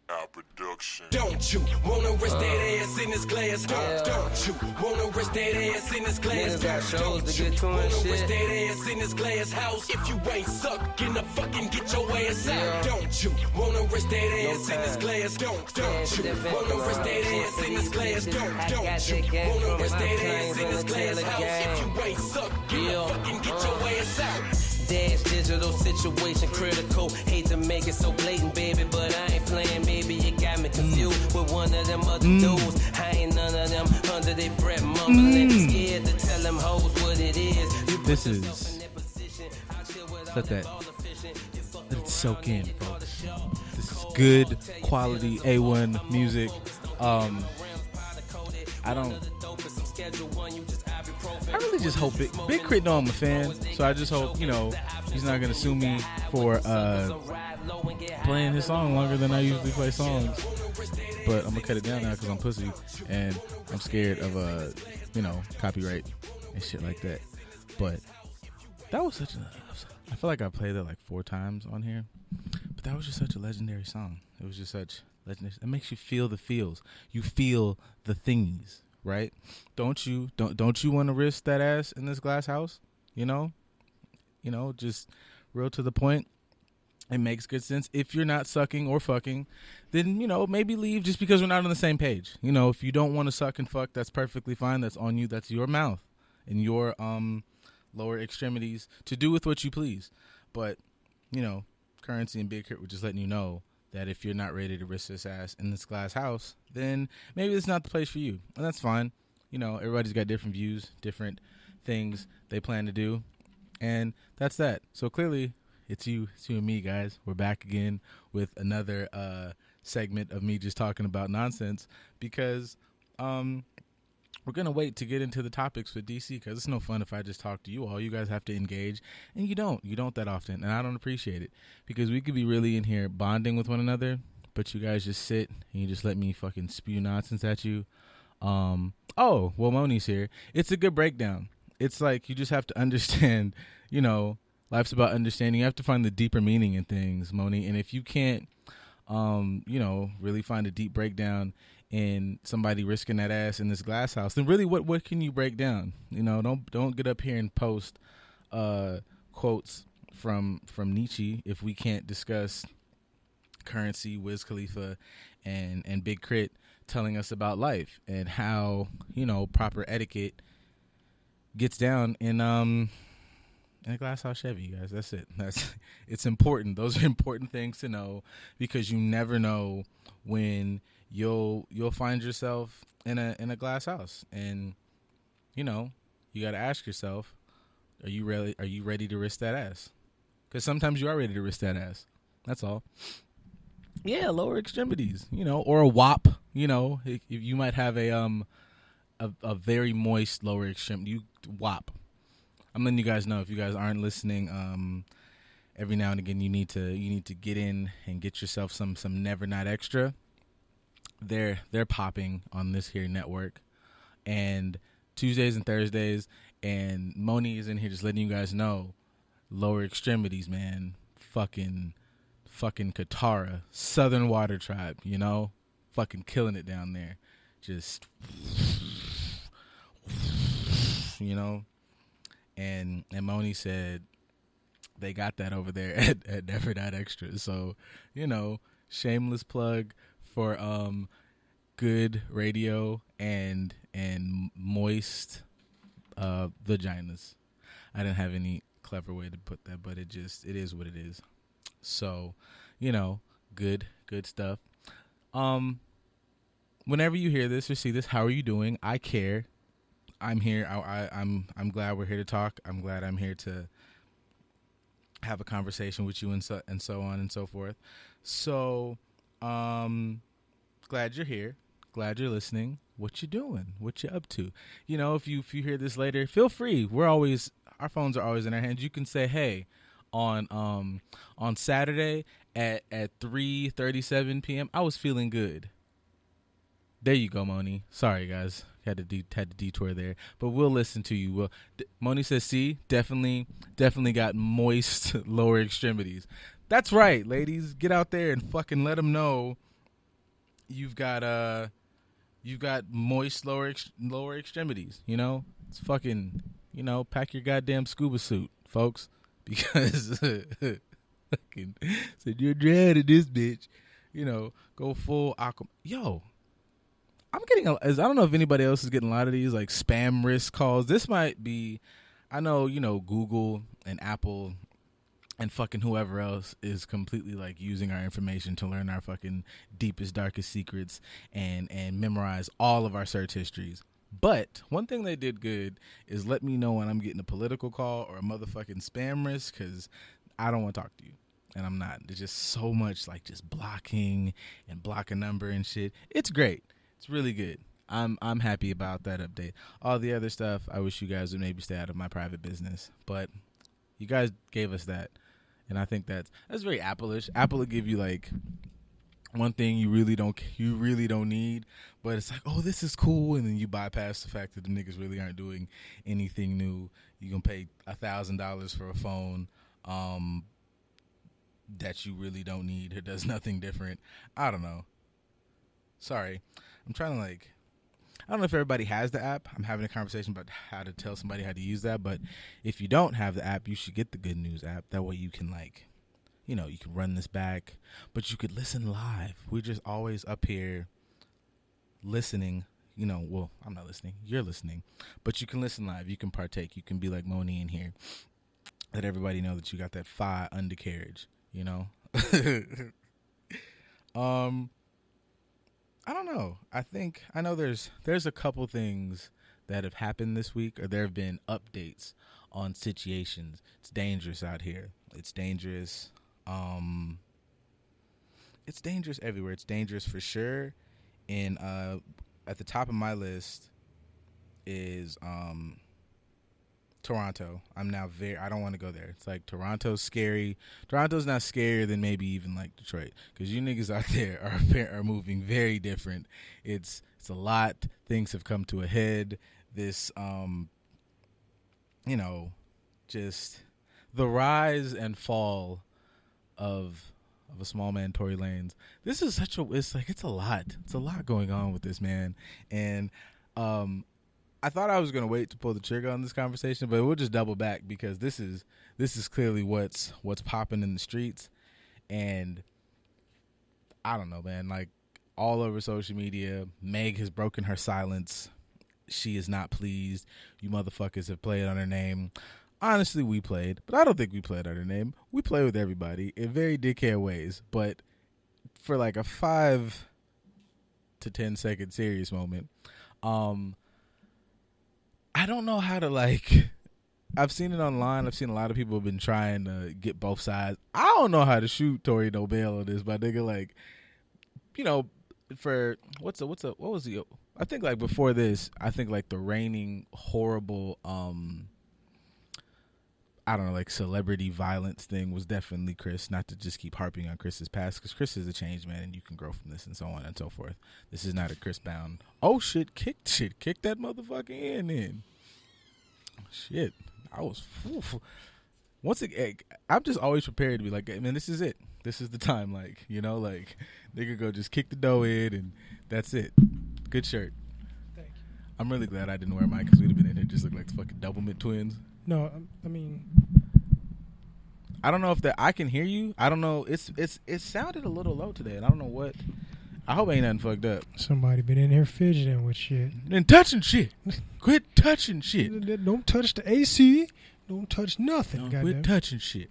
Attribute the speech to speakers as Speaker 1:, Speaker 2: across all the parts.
Speaker 1: Our production.
Speaker 2: Don't you wanna rest that ass in this glass? Don't you wanna rest that ass in this glass?
Speaker 3: Niggas got shows
Speaker 2: Don't
Speaker 3: to
Speaker 2: you
Speaker 3: get to and
Speaker 2: wanna
Speaker 3: shit.
Speaker 2: rest that ass in this glass house? If you ain't sucking the fucking get your ass out. Don't you wanna rest that ass in this glass? Don't you wanna rest that ass in this glass? Don't you wanna rest that ass in this glass house? If you ain't sucking the fucking get your ass out.
Speaker 3: Dash digital situation critical. Hate to make it so blatant, baby, but I ain't playing, baby. You got me confused with one of them other dudes. I ain't none of them under their breath mumbling. Scared to tell them hoes what it is. You
Speaker 4: This is let it soak in, folks. This is good quality A1 music. I really just hope Big Crit know I'm a fan, so I just hope, he's not gonna sue me for playing his song longer than I usually play songs. But I'm gonna cut it down now because I'm pussy and I'm scared of copyright and shit like that. But that was I feel like I played that like 4 times on here, but that was just such a legendary song. It was just such legendary. It makes you feel the feels. You feel the thingies, right? Don't you want to risk that ass in this glass house? Just real to the point. It makes good sense. If you're not sucking or fucking, then, maybe leave just because we're not on the same page. If you don't want to suck and fuck, that's perfectly fine. That's on you. That's your mouth and your lower extremities to do with what you please. But, Currency and Big Crit were just letting you know that if you're not ready to risk this ass in this glass house, then maybe it's not the place for you. And that's fine. Everybody's got different views, different things they plan to do. And that's that. So clearly, it's you and me, guys. We're back again with another segment of me just talking about nonsense because we're going to wait to get into the topics with DC because it's no fun if I just talk to you all. You guys have to engage, and you don't that often, and I don't appreciate it because we could be really in here bonding with one another, but you guys just sit and you just let me fucking spew nonsense at you. Moni's here. It's a good breakdown. It's like you just have to understand, life's about understanding. You have to find the deeper meaning in things, Moni, and if you can't, really find a deep breakdown in somebody risking that ass in this glass house, then really what can you break down? Don't get up here and post quotes from Nietzsche if we can't discuss Currency, Wiz Khalifa, and Big Crit telling us about life and how proper etiquette gets down in a glass house Chevy, guys. That's it. It's important. Those are important things to know because you never know when you'll find yourself in a glass house, and you got to ask yourself, are you ready to risk that ass? Because sometimes you are ready to risk that ass. That's all. Yeah, lower extremities, or a WAP. You might have a very moist lower extremity. You WAP. I'm letting you guys know if you guys aren't listening. Every now and again, you need to get in and get yourself some Never Not Extra. They're popping on this here network, and Tuesdays and Thursdays, and Moni is in here just letting you guys know, lower extremities, man, fucking Katara, Southern Water Tribe, fucking killing it down there, just and Moni said they got that over there at Never Not Extra. So, shameless plug for good radio and moist vaginas. I didn't have any clever way to put that, but it is what it is. So, good stuff. Whenever you hear this or see this, how are you doing? I care. I'm here. I'm glad we're here to talk. I'm glad I'm here to have a conversation with you and so on and so forth. So, glad you're here. Glad you're listening. What you doing? What you up to? If you hear this later, feel free. Our phones are always in our hands. You can say, hey, on Saturday at 3:37 p.m. I was feeling good. There you go, Moni. Sorry, guys. Had to detour there, but we'll listen to you. Moni says, "See, definitely got moist lower extremities." That's right, ladies. Get out there and fucking let them know you've got moist lower extremities. You know, it's fucking, you know, pack your goddamn scuba suit, folks, because fucking said you're dreading this bitch. You know, go full aqua. Yo, I'm getting I don't know if anybody else is getting a lot of these like spam risk calls. This might be, I know, you know, Google and Apple and fucking whoever else is completely like using our information to learn our fucking deepest, darkest secrets and memorize all of our search histories. But one thing they did good is let me know when I'm getting a political call or a motherfucking spam risk, because I don't want to talk to you. And I'm not. There's just so much like just blocking and block a number and shit. It's great. It's really good. I'm happy about that update. All the other stuff, I wish you guys would maybe stay out of my private business. But you guys gave us that. And I think that's very Apple-ish. Apple will give you like one thing you really don't need, but it's like, oh, this is cool, and then you bypass the fact that the niggas really aren't doing anything new. You gonna pay $1,000 for a phone that you really don't need. It does nothing different. I don't know. Sorry. I'm trying to like, I don't know if everybody has the app. I'm having a conversation about how to tell somebody how to use that. But if you don't have the app, you should get the Good News app. That way you can like, you know, you can run this back, but you could listen live. We're just always up here listening. You know, well, I'm not listening. You're listening. But you can listen live. You can partake. You can be like Moni in here. Let everybody know that you got that fire undercarriage. You know, I don't know. I know there's a couple things that have happened this week, or there have been updates on situations. It's dangerous out here. It's dangerous. It's dangerous everywhere. It's dangerous for sure. And at the top of my list is Toronto. I don't want to go there. It's like Toronto's scary. Toronto's not scarier than maybe even like Detroit, because you niggas out there are moving very different. It's a lot. Things have come to a head. This you know, just the rise and fall of a small man, Tory Lanez. This is it's a lot. It's a lot going on with this man. And I thought I was going to wait to pull the trigger on this conversation, but we'll just double back, because this is clearly what's popping in the streets. And I don't know, man, like all over social media, Meg has broken her silence. She is not pleased. You motherfuckers have played on her name. Honestly, we played, but I don't think we played on her name. We play with everybody in very dickhead ways, but for like a 5 to 10 second serious moment, I don't know how to like, I've seen it online. I've seen a lot of people have been trying to get both sides. I don't know how to shoot Tory no bail on this, but nigga, like, you know, for what was the, I think like before this, I think like the reigning horrible, I don't know, like celebrity violence thing was definitely Chris. Not to just keep harping on Chris's past, because Chris is a changed man and you can grow from this and so on and so forth. This is not a Chris bound. Oh shit, kick that motherfucker in. Shit, I was. Once again, I'm just always prepared to be like, man, this is it. This is the time, like, you know, like nigga go just kick the dough in and that's it. Good shirt.
Speaker 1: Thank you.
Speaker 4: I'm really glad I didn't wear mine, because we'd have been in here just looking like fucking double mid twins.
Speaker 1: No, I mean,
Speaker 4: I don't know if that I can hear you. I don't know. It sounded a little low today, and I don't know what. I hope ain't nothing fucked up.
Speaker 1: somebody been in here fidgeting with shit.
Speaker 4: And touching shit. Quit touching shit.
Speaker 1: Don't touch the AC. Don't touch nothing.
Speaker 4: Don't
Speaker 1: goddamn.
Speaker 4: quit touching shit.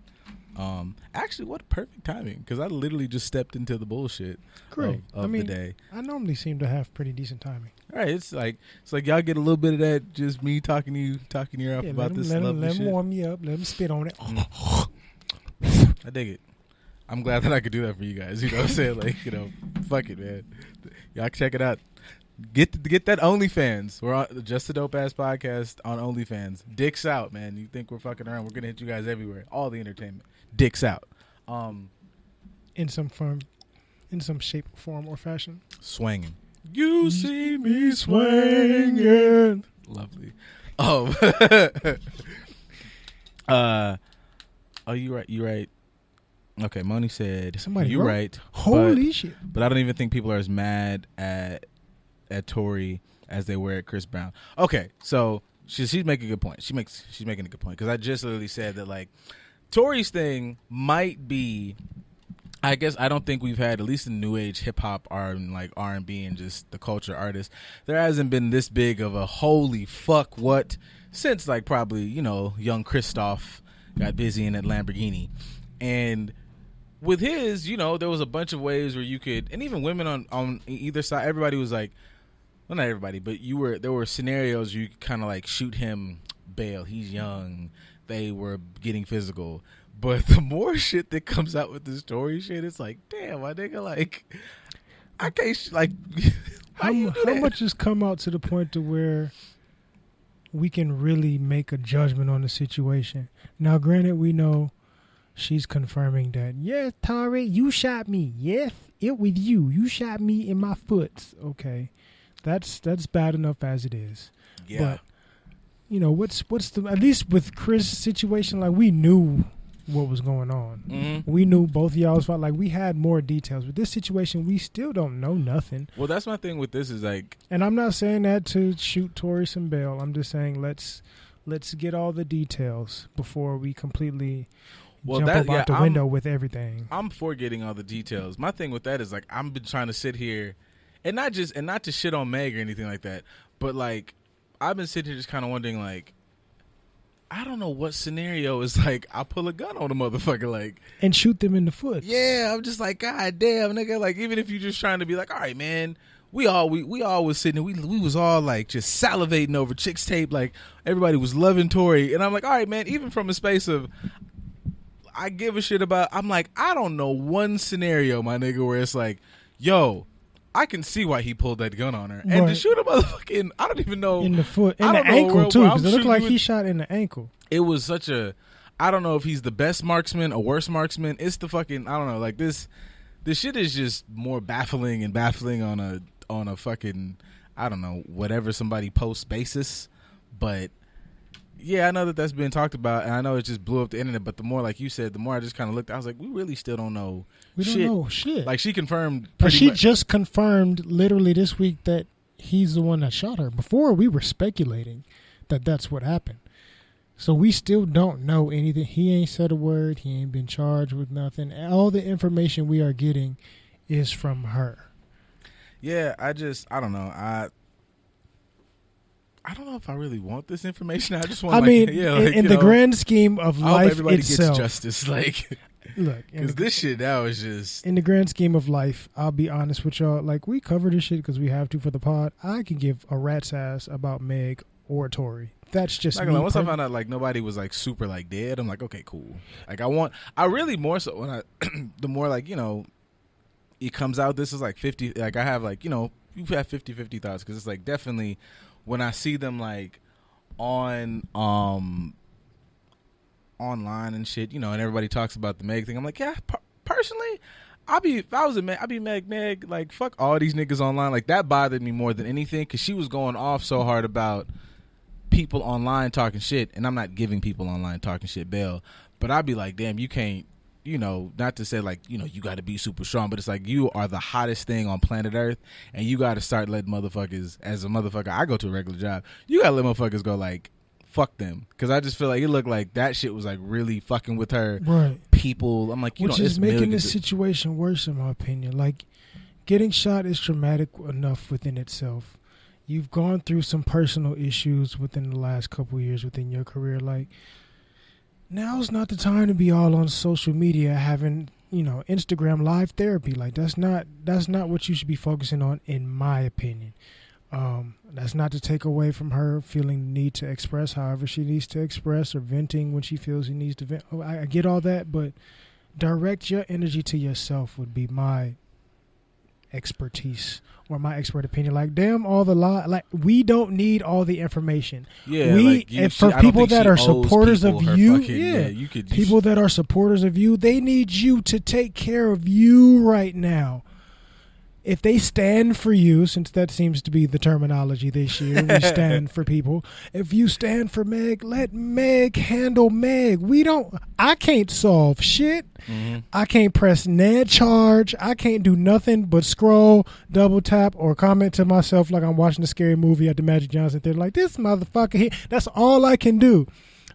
Speaker 4: Actually, what perfect timing, because I literally just stepped into the bullshit
Speaker 1: Great.
Speaker 4: of the day.
Speaker 1: I normally seem to have pretty decent timing.
Speaker 4: All right, it's like y'all get a little bit of that, just me talking to you off about this lovely
Speaker 1: let
Speaker 4: shit.
Speaker 1: him warm you up. Let him spit on it.
Speaker 4: I dig it. I'm glad that I could do that for you guys. You know what I'm saying? Like, you know, fuck it, man. Y'all check it out. Get that OnlyFans. We're on Just a Dope Ass Podcast on OnlyFans. Dicks out, man. You think we're fucking around? We're gonna hit you guys everywhere. All the entertainment. Dicks out.
Speaker 1: In some shape, form, or fashion.
Speaker 4: Swinging. You see me swinging. Lovely. Oh, you right. Okay, Moni said,
Speaker 1: Somebody
Speaker 4: you're
Speaker 1: wrote?
Speaker 4: right.
Speaker 1: Holy shit.
Speaker 4: But I don't even think people are as mad at Tory as they were at Chris Brown. Okay, so she's making a good point. She's making a good point because I just literally said that like Tory's thing might be. I guess I don't think we've had, at least in new age hip hop or in like R&B and just the culture artists, there hasn't been this big of a holy fuck what since like probably, you know, young Christoph got busy in that Lamborghini. And with his, you know, there was a bunch of ways where you could, and even women on either side, everybody was like, well, not everybody, but there were scenarios where you could kind of like shoot him bail. He's young. They were getting physical. But the more shit that comes out with the story shit, it's like, damn, my nigga, like, I can't, like, how
Speaker 1: much has come out to the point to where we can really make a judgment on the situation? Now, granted, we know she's confirming that, yes, Tory, you shot me. Yes, it was you. You shot me in my foot. Okay, that's bad enough as it is.
Speaker 4: Yeah.
Speaker 1: But, you know, what's the, at least with Chris' situation, like, we knew what was going on.
Speaker 4: Mm-hmm.
Speaker 1: We knew both of y'all's felt like we had more details. With this situation, we still don't know nothing.
Speaker 4: Well, that's my thing with this is like,
Speaker 1: and I'm not saying that to shoot Tory some bail. I'm just saying let's get all the details before we completely jump up out the window with everything.
Speaker 4: I'm for getting all the details. My thing with that is like I've been trying to sit here and not to shit on Meg or anything like that, but like I've been sitting here just kind of wondering like, I don't know what scenario is like I pull a gun on a motherfucker like
Speaker 1: and shoot them in the foot.
Speaker 4: Yeah, I'm just like, God damn, nigga. Like even if you're just trying to be like, all right, man, we all was sitting there, we was all like just salivating over Chicks Tape, like everybody was loving Tory, and I'm like, all right, man, even from a space of I give a shit about, I'm like, I don't know one scenario, my nigga, where it's like, yo, I can see why he pulled that gun on her. And to shoot a motherfucking, I don't even know.
Speaker 1: In the foot. In the ankle, too. Because it looked like he shot in the ankle.
Speaker 4: It was such a, I don't know if he's the best marksman or worst marksman. It's the fucking, I don't know. Like this shit is just more baffling on a fucking, I don't know, whatever somebody posts basis. But yeah, I know that's been talked about. And I know it just blew up the internet. But the more, like you said, the more I just kind of looked, I was like, we really still don't know.
Speaker 1: We don't know shit.
Speaker 4: Like she confirmed.
Speaker 1: But she just confirmed literally this week that he's the one that shot her. Before we were speculating that that's what happened. So we still don't know anything. He ain't said a word. He ain't been charged with nothing. All the information we are getting is from her.
Speaker 4: Yeah, I don't know. I don't know if I really want this information. I just want.
Speaker 1: I mean, in the grand scheme of life,
Speaker 4: I hope everybody
Speaker 1: itself,
Speaker 4: gets justice. Like,
Speaker 1: look,
Speaker 4: because this shit now is just.
Speaker 1: In the grand scheme of life, I'll be honest with y'all. Like, we cover this shit because we have to for the pod. I can give a rat's ass about Meg or Tory. That's just me.
Speaker 4: Once I found out like nobody was like super like dead, I'm like, okay, cool. Like I really more so when I the more like, you know, it comes out, this is like 50, like I have like, you know, you've had 50-50 thoughts because it's like definitely when I see them like on online and shit, you know, and everybody talks about the Meg thing, I'm like, yeah, personally, if I was a Meg, I'd be Meg, like fuck all these niggas online. Like that bothered me more than anything because she was going off so hard about people online talking shit, and I'm not giving people online talking shit bail, but I'd be like, damn, you can't, you know, not to say like, you know, you got to be super strong, but it's like you are the hottest thing on planet Earth, and you got to start letting motherfuckers, as a motherfucker, I go to a regular job, you got to let motherfuckers go like, fuck them, because I just feel like it looked like that shit was like really fucking with her.
Speaker 1: Right.
Speaker 4: People, I'm like, you
Speaker 1: which
Speaker 4: know,
Speaker 1: is making this situation worse in my opinion. Like, getting shot is traumatic enough within itself. You've gone through some personal issues within the last couple of years within your career. Like, now's not the time to be all on social media having, you know, Instagram live therapy. Like, that's not what you should be focusing on, in my opinion. That's not to take away from her feeling the need to express however she needs to express, or venting when she feels she needs to vent. I get all that, but direct your energy to yourself would be my expertise or my expert opinion. Like, damn, all the like, we don't need all the information.
Speaker 4: Yeah,
Speaker 1: we,
Speaker 4: like
Speaker 1: and for people that are supporters of you,
Speaker 4: you could
Speaker 1: people that are supporters of you, they need you to take care of you right now. if they stand for you, since that seems to be the terminology this year, we stand for people. If you stand for Meg, let Meg handle Meg. I can't solve shit. Mm-hmm. I can't press Ned charge. I can't do nothing but scroll, double tap, or comment to myself like I'm watching a scary movie at the Magic Johnson Theater. Like, this motherfucker here. That's all I can do.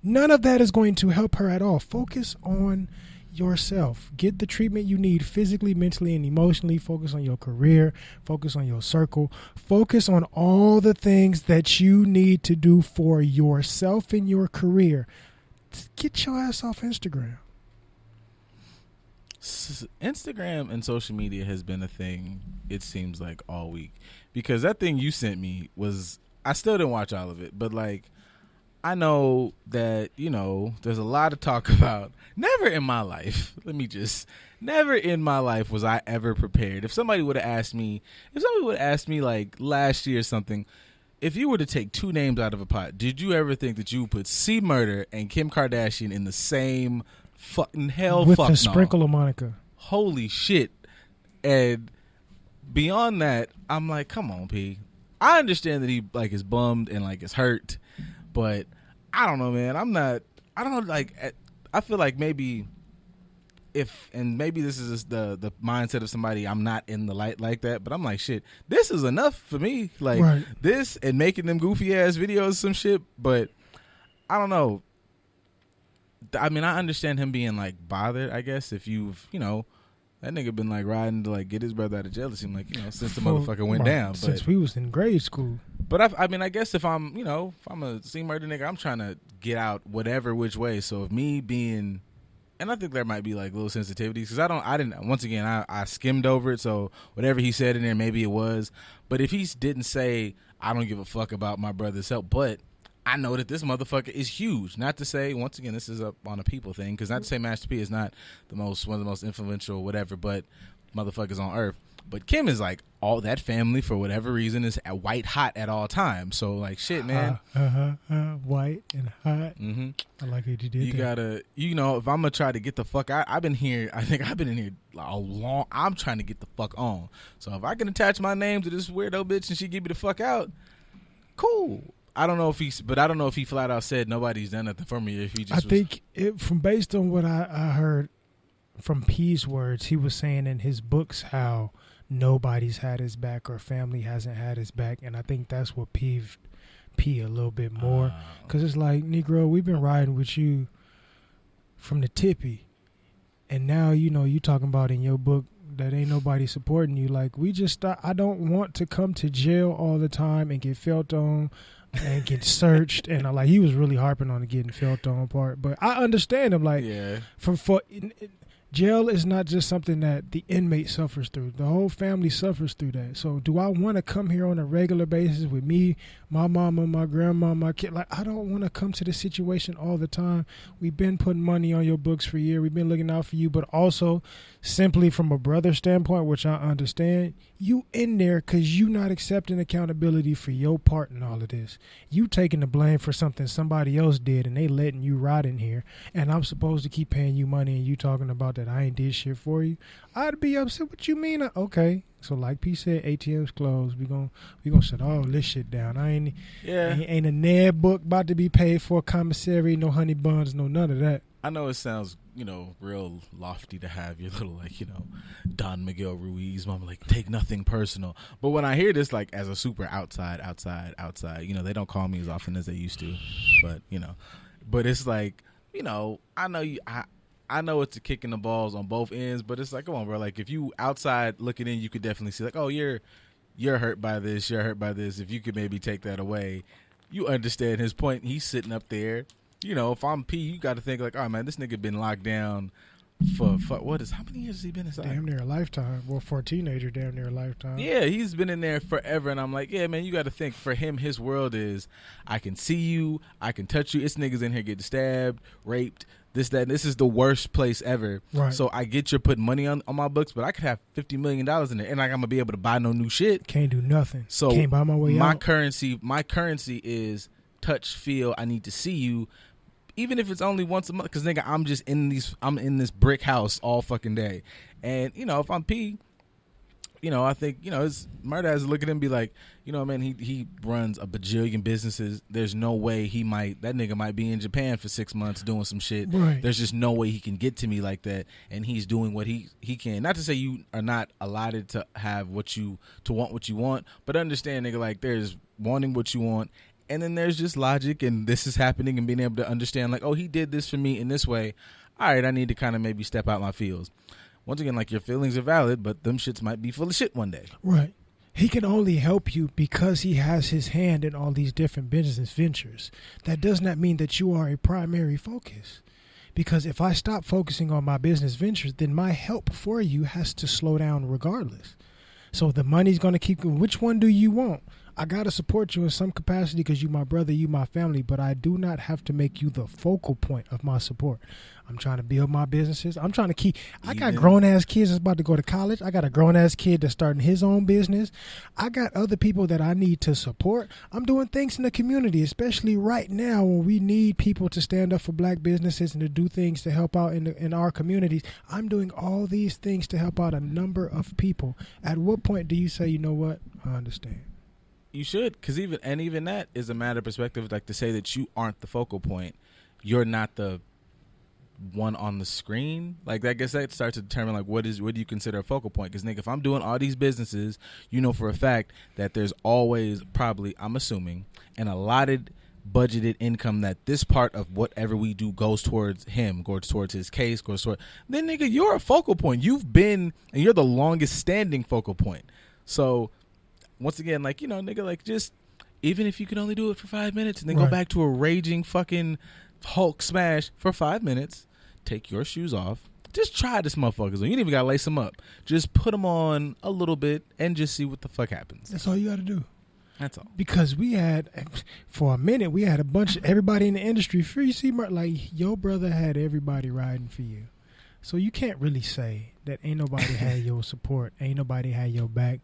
Speaker 1: None of that is going to help her at all. Focus on yourself. Get the treatment you need physically, mentally, and emotionally. Focus on your career. Focus on your circle. Focus on all the things that you need to do for yourself and your career. Get your ass off Instagram.
Speaker 4: Instagram and social media has been a thing, it seems like, all week. Because that thing you sent me was, I still didn't watch all of it, but like, I know that, you know, there's a lot of talk about. Never in my life was I ever prepared. If somebody would have asked me like last year or something, if you were to take two names out of a pot, did you ever think that you would put C Murder and Kim Kardashian in the same fucking hell?
Speaker 1: With
Speaker 4: fuck
Speaker 1: a
Speaker 4: no.
Speaker 1: sprinkle of Monica.
Speaker 4: Holy shit. And beyond that, I'm like, come on, P. I understand that he like is bummed and like is hurt. But I don't know, man. I don't know, like, I feel like maybe maybe this is just the mindset of somebody, I'm not in the light like that, but I'm like, shit, this is enough for me. Like, right. This and making them goofy ass videos, some shit. But I don't know. I mean, I understand him being like bothered, I guess, if you've, you know, that nigga been like riding to like get his brother out of jail. It seemed like, you know, since the motherfucker went down.
Speaker 1: Since we was in grade school.
Speaker 4: But I mean, I guess if I'm, you know, if I'm a C Murder nigga, I'm trying to get out whatever which way. So if me being, and I think there might be like little sensitivities because I skimmed over it. So whatever he said in there, maybe it was. But if he didn't say, I don't give a fuck about my brother's help, but I know that this motherfucker is huge. Not to say, once again, this is up on a people thing, because not to say Master P is not one of the most influential whatever, but motherfuckers on earth. But Kim is like, all that family for whatever reason is white hot at all times. So like, shit, man.
Speaker 1: White and hot.
Speaker 4: Mm-hmm.
Speaker 1: I like what you did.
Speaker 4: You gotta, you know, if I'm gonna try to get the fuck out, I've been in here a long. I'm trying to get the fuck on. So if I can attach my name to this weirdo bitch and she give me the fuck out, cool. I don't know if he flat out said nobody's done nothing for me. If he just,
Speaker 1: from based on what I heard from P's words, he was saying in his books how nobody's had his back or family hasn't had his back, and I think that's what peeved P a little bit more, because it's like, Negro, we've been riding with you from the tippy, and now you know you talking about in your book that ain't nobody supporting you. Like, I don't want to come to jail all the time and get felt on and get searched, and like he was really harping on the getting felt on part, but I understand him. Like, yeah. Jail is not just something that the inmate suffers through. The whole family suffers through that. So do I want to come here on a regular basis with me, my mama, my grandma, my kid? Like, I don't want to come to this situation all the time. We've been putting money on your books for years. We've been looking out for you. But also, simply from a brother standpoint, which I understand, you in there because you not accepting accountability for your part in all of this. You taking the blame for something somebody else did, and they letting you rot in here. And I'm supposed to keep paying you money, and you talking about that I ain't did shit for you. I'd be upset. What you mean? Okay, so like P said, ATM's closed. We gonna shut all this shit down. Ain't a Ned book about to be paid for, commissary, no honey buns, no none of that.
Speaker 4: I know it sounds, you know, real lofty to have your little, like, you know, Don Miguel Ruiz mama, like, take nothing personal. But when I hear this, like, as a super outside, you know, they don't call me as often as they used to, but, you know, but it's like, you know, I know it's a kick in the balls on both ends, but it's like, come on, bro. Like, if you outside looking in, you could definitely see, like, oh, you're hurt by this. You're hurt by this. If you could maybe take that away, you understand his point. He's sitting up there. You know, if I'm P, you got to think like, oh, man, this nigga been locked down for how many years has he been inside?
Speaker 1: Damn near a lifetime. Well, for a teenager, damn near a lifetime.
Speaker 4: Yeah, he's been in there forever. And I'm like, yeah, man, you got to think for him, his world is, I can see you, I can touch you. It's niggas in here getting stabbed, raped, this, that. And this is the worst place ever. Right. So I get you're putting money on my books, but I could have $50 million in there, and like, I'm going to be able to buy no new shit.
Speaker 1: Can't do nothing.
Speaker 4: So
Speaker 1: can't buy my way
Speaker 4: out. My currency is touch, feel, I need to see you. Even if it's only once a month, because nigga, I'm in this brick house all fucking day, and you know, if I'm P, I think, his Murda has to look at him and be like, man, he runs a bajillion businesses. There's no way that nigga might be in Japan for 6 months doing some shit.
Speaker 1: Right.
Speaker 4: There's just no way he can get to me like that. And he's doing what he can. Not to say you are not allotted to have to want what you want, but understand, nigga, like there's wanting what you want. And then there's just logic, and this is happening, and being able to understand, like, oh, he did this for me in this way. All right, I need to kind of maybe step out my feels. Once again, like, your feelings are valid, but them shits might be full of shit one day.
Speaker 1: Right. He can only help you because he has his hand in all these different business ventures. That does not mean that you are a primary focus. Because if I stop focusing on my business ventures, then my help for you has to slow down regardless. So the money's going to keep going. Which one do you want? I got to support you in some capacity because you my brother, you my family, but I do not have to make you the focal point of my support. I'm trying to build my businesses. I'm trying to keep, I got grown-ass kids that's about to go to college. I got a grown-ass kid that's starting his own business. I got other people that I need to support. I'm doing things in the community, especially right now when we need people to stand up for black businesses and to do things to help out in our communities. I'm doing all these things to help out a number of people. At what point do you say, you know what, I understand?
Speaker 4: You should, because even that is a matter of perspective. Like, to say that you aren't the focal point, you're not the one on the screen. Like, I guess that starts to determine, like, what do you consider a focal point? Because, nigga, if I'm doing all these businesses, for a fact that there's always probably, I'm assuming, an allotted budgeted income that this part of whatever we do goes towards him, goes towards his case, then, nigga, you're a focal point. You've been, and you're the longest standing focal point. So once again, like, nigga, like, just, even if you can only do it for 5 minutes and then go back to a raging fucking Hulk smash for 5 minutes, take your shoes off. Just try this motherfuckers. You ain't even got to lace them up. Just put them on a little bit and just see what the fuck happens.
Speaker 1: That's all you got to do.
Speaker 4: That's all.
Speaker 1: Because for a minute, we had a bunch of everybody in the industry free. See, like, your brother had everybody riding for you. So you can't really say that ain't nobody had your support, ain't nobody had your back.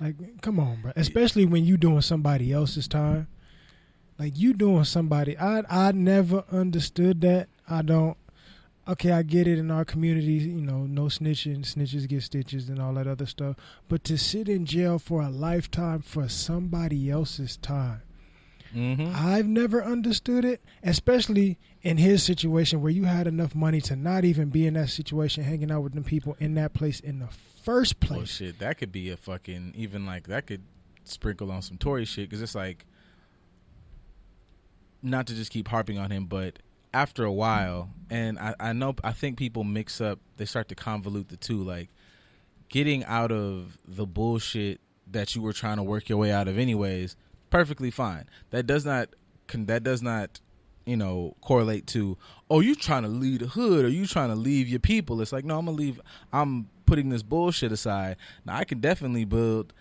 Speaker 1: Like, come on, bro. Especially when you doing somebody else's time. Like, you doing somebody. I never understood that. I don't. Okay, I get it in our communities, no snitching, snitches get stitches and all that other stuff. But to sit in jail for a lifetime for somebody else's time, I've never understood it, especially in his situation where you had enough money to not even be in that situation, hanging out with them people in that place in the first place.
Speaker 4: Well, shit, that could be a fucking, even like, that could sprinkle on some Tory shit, because it's like, not to just keep harping on him, but after a while, and I think people mix up, they start to convolute the two, like, getting out of the bullshit that you were trying to work your way out of anyways, perfectly fine. That does not correlate to, oh, you trying to leave the hood, or you trying to leave your people. It's like, no, I'm putting this bullshit aside. Now, I can definitely build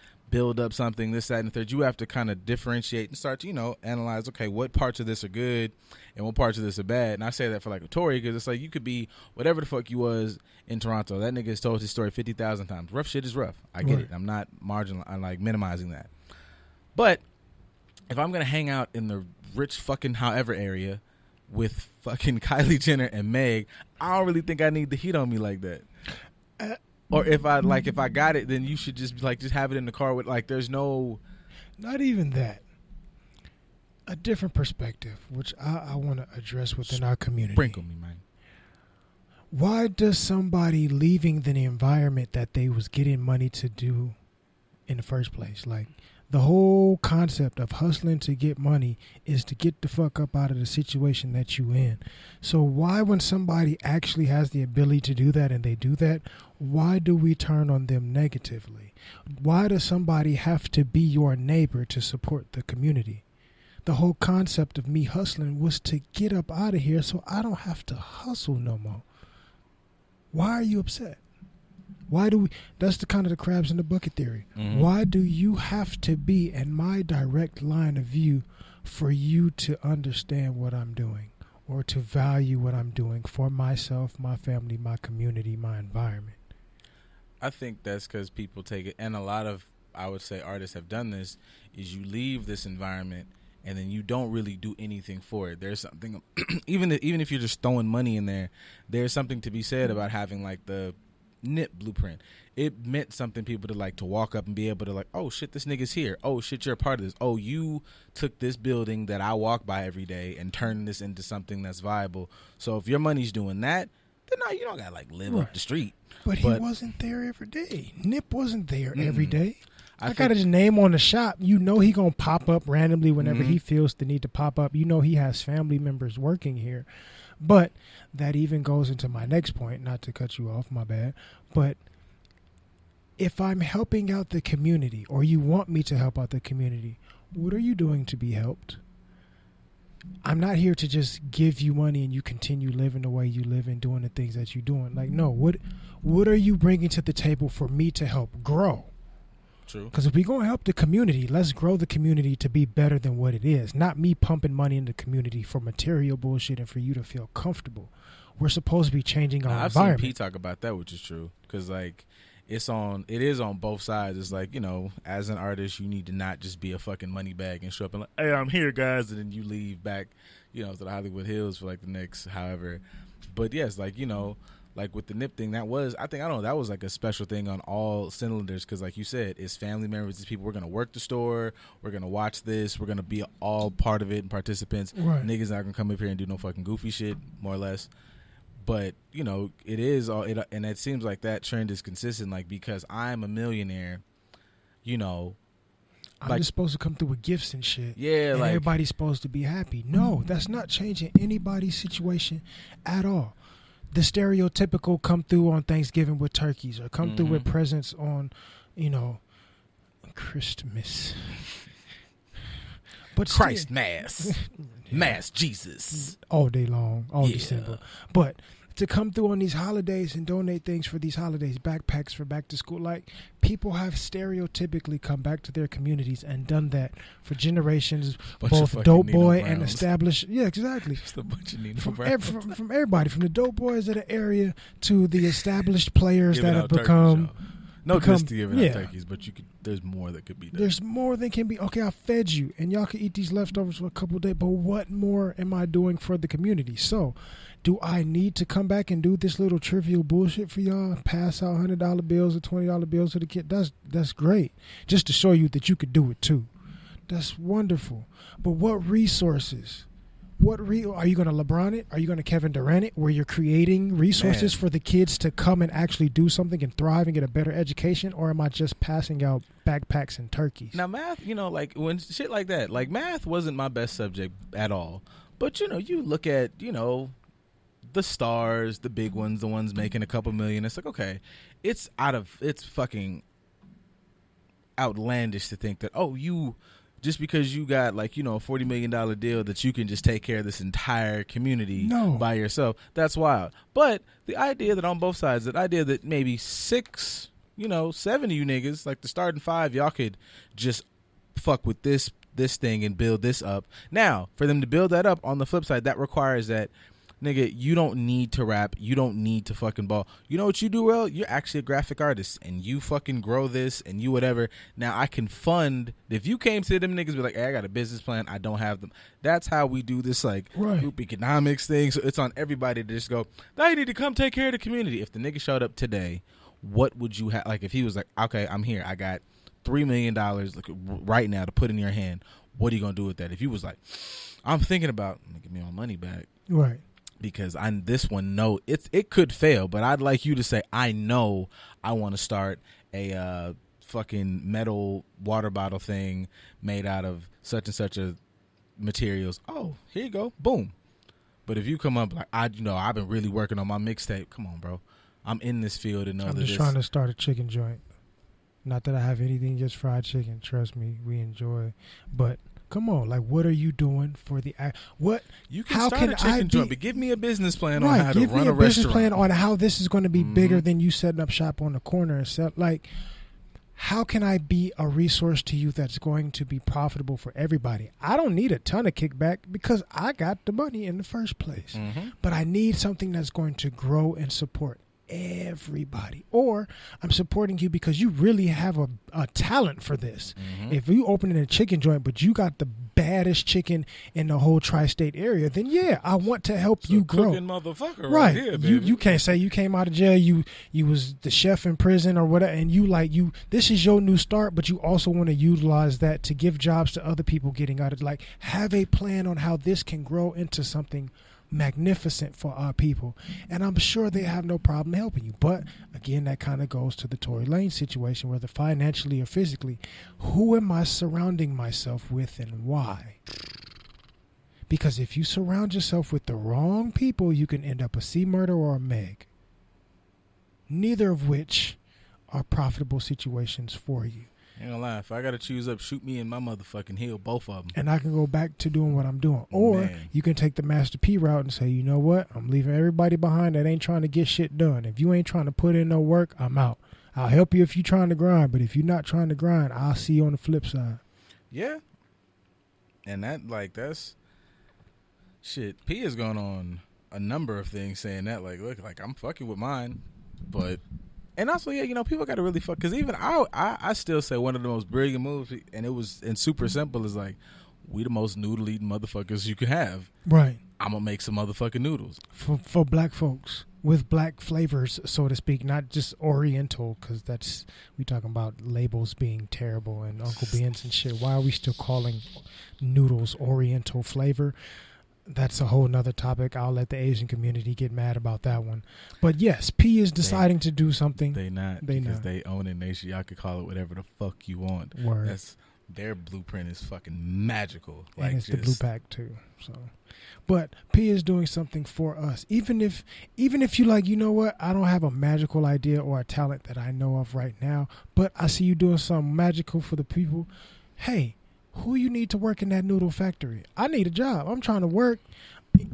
Speaker 4: up something, this, that, and the third. You have to kind of differentiate and start to, analyze, okay, what parts of this are good and what parts of this are bad. And I say that for, like, a Tory, because it's like, you could be whatever the fuck you was in Toronto. That nigga has told his story 50,000 times. Rough shit is rough. I get it. I'm not I'm like minimizing that. But if I'm going to hang out in the rich fucking however area with fucking Kylie Jenner and Meg, I don't really think I need the heat on me like that. Or if I got it, then you should just have it in the car with, like, there's no.
Speaker 1: Not even that. A different perspective, which I want to address within our community.
Speaker 4: Sprinkle me, man.
Speaker 1: Why does somebody leaving the environment that they was getting money to do in the first place, like, the whole concept of hustling to get money is to get the fuck up out of the situation that you in. So why, when somebody actually has the ability to do that and they do that, why do we turn on them negatively? Why does somebody have to be your neighbor to support the community? The whole concept of me hustling was to get up out of here so I don't have to hustle no more. Why are you upset? Why do we? That's the kind of the crabs in the bucket theory. Mm-hmm. Why do you have to be in my direct line of view for you to understand what I'm doing or to value what I'm doing for myself, my family, my community, my environment?
Speaker 4: I think that's because people take it, and a lot of, I would say, artists have done this, is you leave this environment and then you don't really do anything for it. There's something, even if you're just throwing money in there, there's something to be said about having, like, the NIP blueprint. It meant something people to like to walk up and be able to like, oh shit, this nigga's here. Oh shit, you're a part of this. Oh, you took this building that I walk by every day and turned this into something that's viable. So if your money's doing that, then no, you don't gotta like live up the street.
Speaker 1: But he wasn't there every day. Nip wasn't there every day. I got his name on the shop. You know he gonna pop up randomly whenever he feels the need to pop up. You know he has family members working here. But that even goes into my next point, not to cut you off, my bad. But if I'm helping out the community, or you want me to help out the community, what are you doing to be helped? I'm not here to just give you money and you continue living the way you live and doing the things that you're doing. Like, no, what are you bringing to the table for me to help grow?
Speaker 4: True.
Speaker 1: Because if we're going to help the community, let's grow the community to be better than what it is. Not me pumping money in the community for material bullshit and for you to feel comfortable. We're supposed to be changing our environment.
Speaker 4: I've seen Pete talk about that, which is true. Because, like, it is on both sides. It's like, you know, as an artist, you need to not just be a fucking money bag and show up and like, hey, I'm here, guys. And then you leave back, you know, to the Hollywood Hills for like the next however. But yes, like, you know, like with the NIP thing, that was like a special thing on all cylinders. Because like you said, it's family members, it's people. We're going to work the store. We're going to watch this. We're going to be all part of it and participants.
Speaker 1: Right.
Speaker 4: Niggas not going to come up here and do no fucking goofy shit, more or less. But, you know, it is all, and it seems like that trend is consistent. Like, because I'm a millionaire, you know,
Speaker 1: I'm
Speaker 4: like,
Speaker 1: just supposed to come through with gifts and shit.
Speaker 4: Yeah,
Speaker 1: and
Speaker 4: like,
Speaker 1: everybody's supposed to be happy. No, that's not changing anybody's situation at all. The stereotypical come through on Thanksgiving with turkeys, or come through with presents on, you know, Christmas. But
Speaker 4: Christ Mass. Mass Jesus.
Speaker 1: All day long, all December. But to come through on these holidays and donate things for these holidays, backpacks for back to school, like, people have stereotypically come back to their communities and done that for generations, both dope boy and established. Yeah, exactly.
Speaker 4: Just a bunch of Nino
Speaker 1: from everybody, from the dope boys of the area to the established players that have become.
Speaker 4: No diss to giving out turkeys, but you could. There's more that could be done.
Speaker 1: There's more than can be. Okay, I fed you, and y'all can eat these leftovers for a couple of days. But what more am I doing for the community? So, do I need to come back and do this little trivial bullshit for y'all? Pass out $100 bills or $20 bills to the kid? That's great, just to show you that you could do it too. That's wonderful. But what resources? Are you going to LeBron it? Are you going to Kevin Durant it, where you're creating resources for the kids to come and actually do something and thrive and get a better education? Or am I just passing out backpacks and turkeys?
Speaker 4: Now, math, you know, like when shit like that, like math wasn't my best subject at all. But, you know, you look at, you know, the stars, the big ones, the ones making a couple million. It's like, okay, it's fucking outlandish to think that, just because you got, like, you know, a $40 million deal that you can just take care of this entire community by yourself. That's wild. But the idea that on both sides, that maybe 7 of you niggas, like the starting 5, y'all could just fuck with this thing and build this up. Now, for them to build that up, on the flip side, that requires that, nigga, you don't need to rap. You don't need to fucking ball. You know what you do well? You're actually a graphic artist, and you fucking grow this, and you whatever. Now, I can fund. If you came to them niggas be like, hey, I got a business plan, I don't have them. That's how we do this, like, group economics thing. So it's on everybody to just go, now you need to come take care of the community. If the nigga showed up today, what would you have? Like, if he was like, okay, I'm here. I got $3 million like, right now to put in your hand. What are you going to do with that? If you was like, I'm thinking about, give me my money back.
Speaker 1: Right.
Speaker 4: Because it could fail, but I'd like you to say, I know I want to start a fucking metal water bottle thing made out of such and such a materials. Oh, here you go, boom. But if you come up like, I've been really working on my mixtape. Come on, bro, I'm in this field and know that I'm just
Speaker 1: trying to start a chicken joint. Not that I have anything, just fried chicken. Trust me, we enjoy, but. Come on, like, what are you doing for the what?
Speaker 4: You can start a chicken joint, but give me a business plan on how to run a restaurant. Give me a business plan
Speaker 1: on how this is going to be bigger than you setting up shop on the corner and sell. Like, how can I be a resource to you that's going to be profitable for everybody? I don't need a ton of kickback because I got the money in the first place. But I need something that's going to grow and support everybody. Or I'm supporting you because you really have a talent for this. If you open a chicken joint but you got the baddest chicken in the whole tri-state area, then yeah, I want to help you grow.
Speaker 4: Cooking motherfucker
Speaker 1: Right.
Speaker 4: here, baby.
Speaker 1: You can't say you came out of jail, you was the chef in prison or whatever, and this is your new start, but you also want to utilize that to give jobs to other people getting out of, like, have a plan on how this can grow into something magnificent for our people, and I'm sure they have no problem helping you. But again, that kind of goes to the Tory Lane situation, whether financially or physically, who am I surrounding myself with and why? Because if you surround yourself with the wrong people, you can end up a C Murder or a Meg, neither of which are profitable situations for you.
Speaker 4: Ain't gonna lie, if I gotta choose up, shoot me in my motherfucking heel, both of them.
Speaker 1: And I can go back to doing what I'm doing. Or
Speaker 4: Man.
Speaker 1: you can take the Master P route and say, you know what? I'm leaving everybody behind that ain't trying to get shit done. If you ain't trying to put in no work, I'm out. I'll help you if you're trying to grind, but if you're not trying to grind, I'll see you on the flip side.
Speaker 4: Yeah. And that's shit. P is going on a number of things saying that, like, look, like, I'm fucking with mine, but... And also, yeah, you know, people got to really fuck, because even I still say one of the most brilliant moves, and super simple, is like, we the most noodle eating motherfuckers you can have.
Speaker 1: Right.
Speaker 4: I'm gonna make some motherfucking noodles
Speaker 1: For black folks with black flavors, so to speak, not just Oriental, because we talking about labels being terrible and Uncle Ben's and shit. Why are we still calling noodles Oriental flavor? That's a whole nother topic. I'll let the Asian community get mad about that one. But yes, P is deciding to do something.
Speaker 4: They They own a nation. Y'all could call it whatever the fuck you want.
Speaker 1: Word.
Speaker 4: That's their blueprint is fucking magical.
Speaker 1: And it's the blue pack too. So, but P is doing something for us. Even if you like, you know what, I don't have a magical idea or a talent that I know of right now, but I see you doing something magical for the people. Hey, who you need to work in that noodle factory? I need a job. I'm trying to work.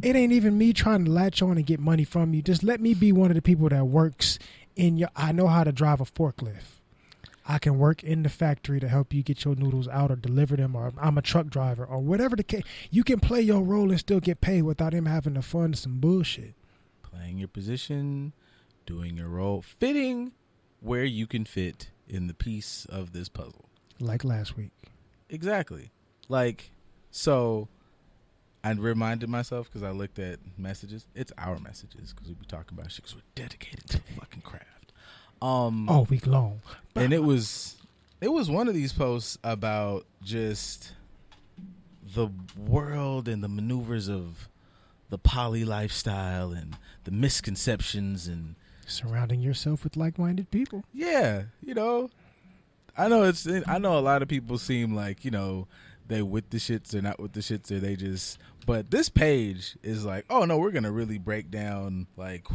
Speaker 1: It ain't even me trying to latch on and get money from you. Just let me be one of the people that works in your... I know how to drive a forklift. I can work in the factory to help you get your noodles out or deliver them, or I'm a truck driver or whatever the case. You can play your role and still get paid without him having to fund some bullshit.
Speaker 4: Playing your position, doing your role, fitting where you can fit in the piece of this puzzle.
Speaker 1: Like last week.
Speaker 4: Exactly. Like, so I reminded myself, because I looked at messages. It's our messages, because we be talking about shit, because we're dedicated to the fucking craft.
Speaker 1: All week long.
Speaker 4: And it was one of these posts about just the world and the maneuvers of the poly lifestyle and the misconceptions and
Speaker 1: surrounding yourself with like-minded people.
Speaker 4: Yeah, you know. I know a lot of people seem like, you know, they with the shits, they're not with the shits, or they just... But this page is like, oh, no, we're going to really break down, like,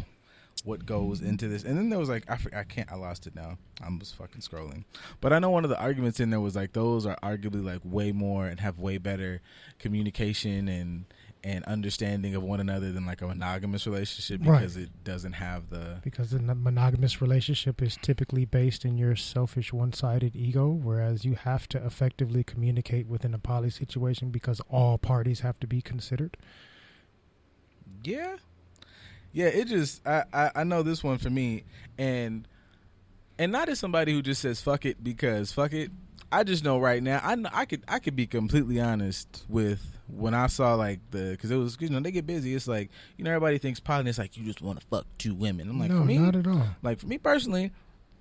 Speaker 4: what goes into this. And then there was, like, I lost it now. I'm just fucking scrolling. But I know one of the arguments in there was, like, those are arguably, like, way more and have way better communication and understanding of one another than like a monogamous relationship, because it doesn't have because
Speaker 1: the monogamous relationship is typically based in your selfish one-sided ego, whereas you have to effectively communicate within a poly situation because all parties have to be considered.
Speaker 4: Yeah, it just I know this one for me, and not as somebody who just says fuck it because fuck it. I just know right now I could be completely honest with when I saw like because it was, you know, they get busy. It's like, you know, everybody thinks poly, it's like you just want to fuck two women. I'm like,
Speaker 1: no,
Speaker 4: for me,
Speaker 1: not at all.
Speaker 4: Like for me personally,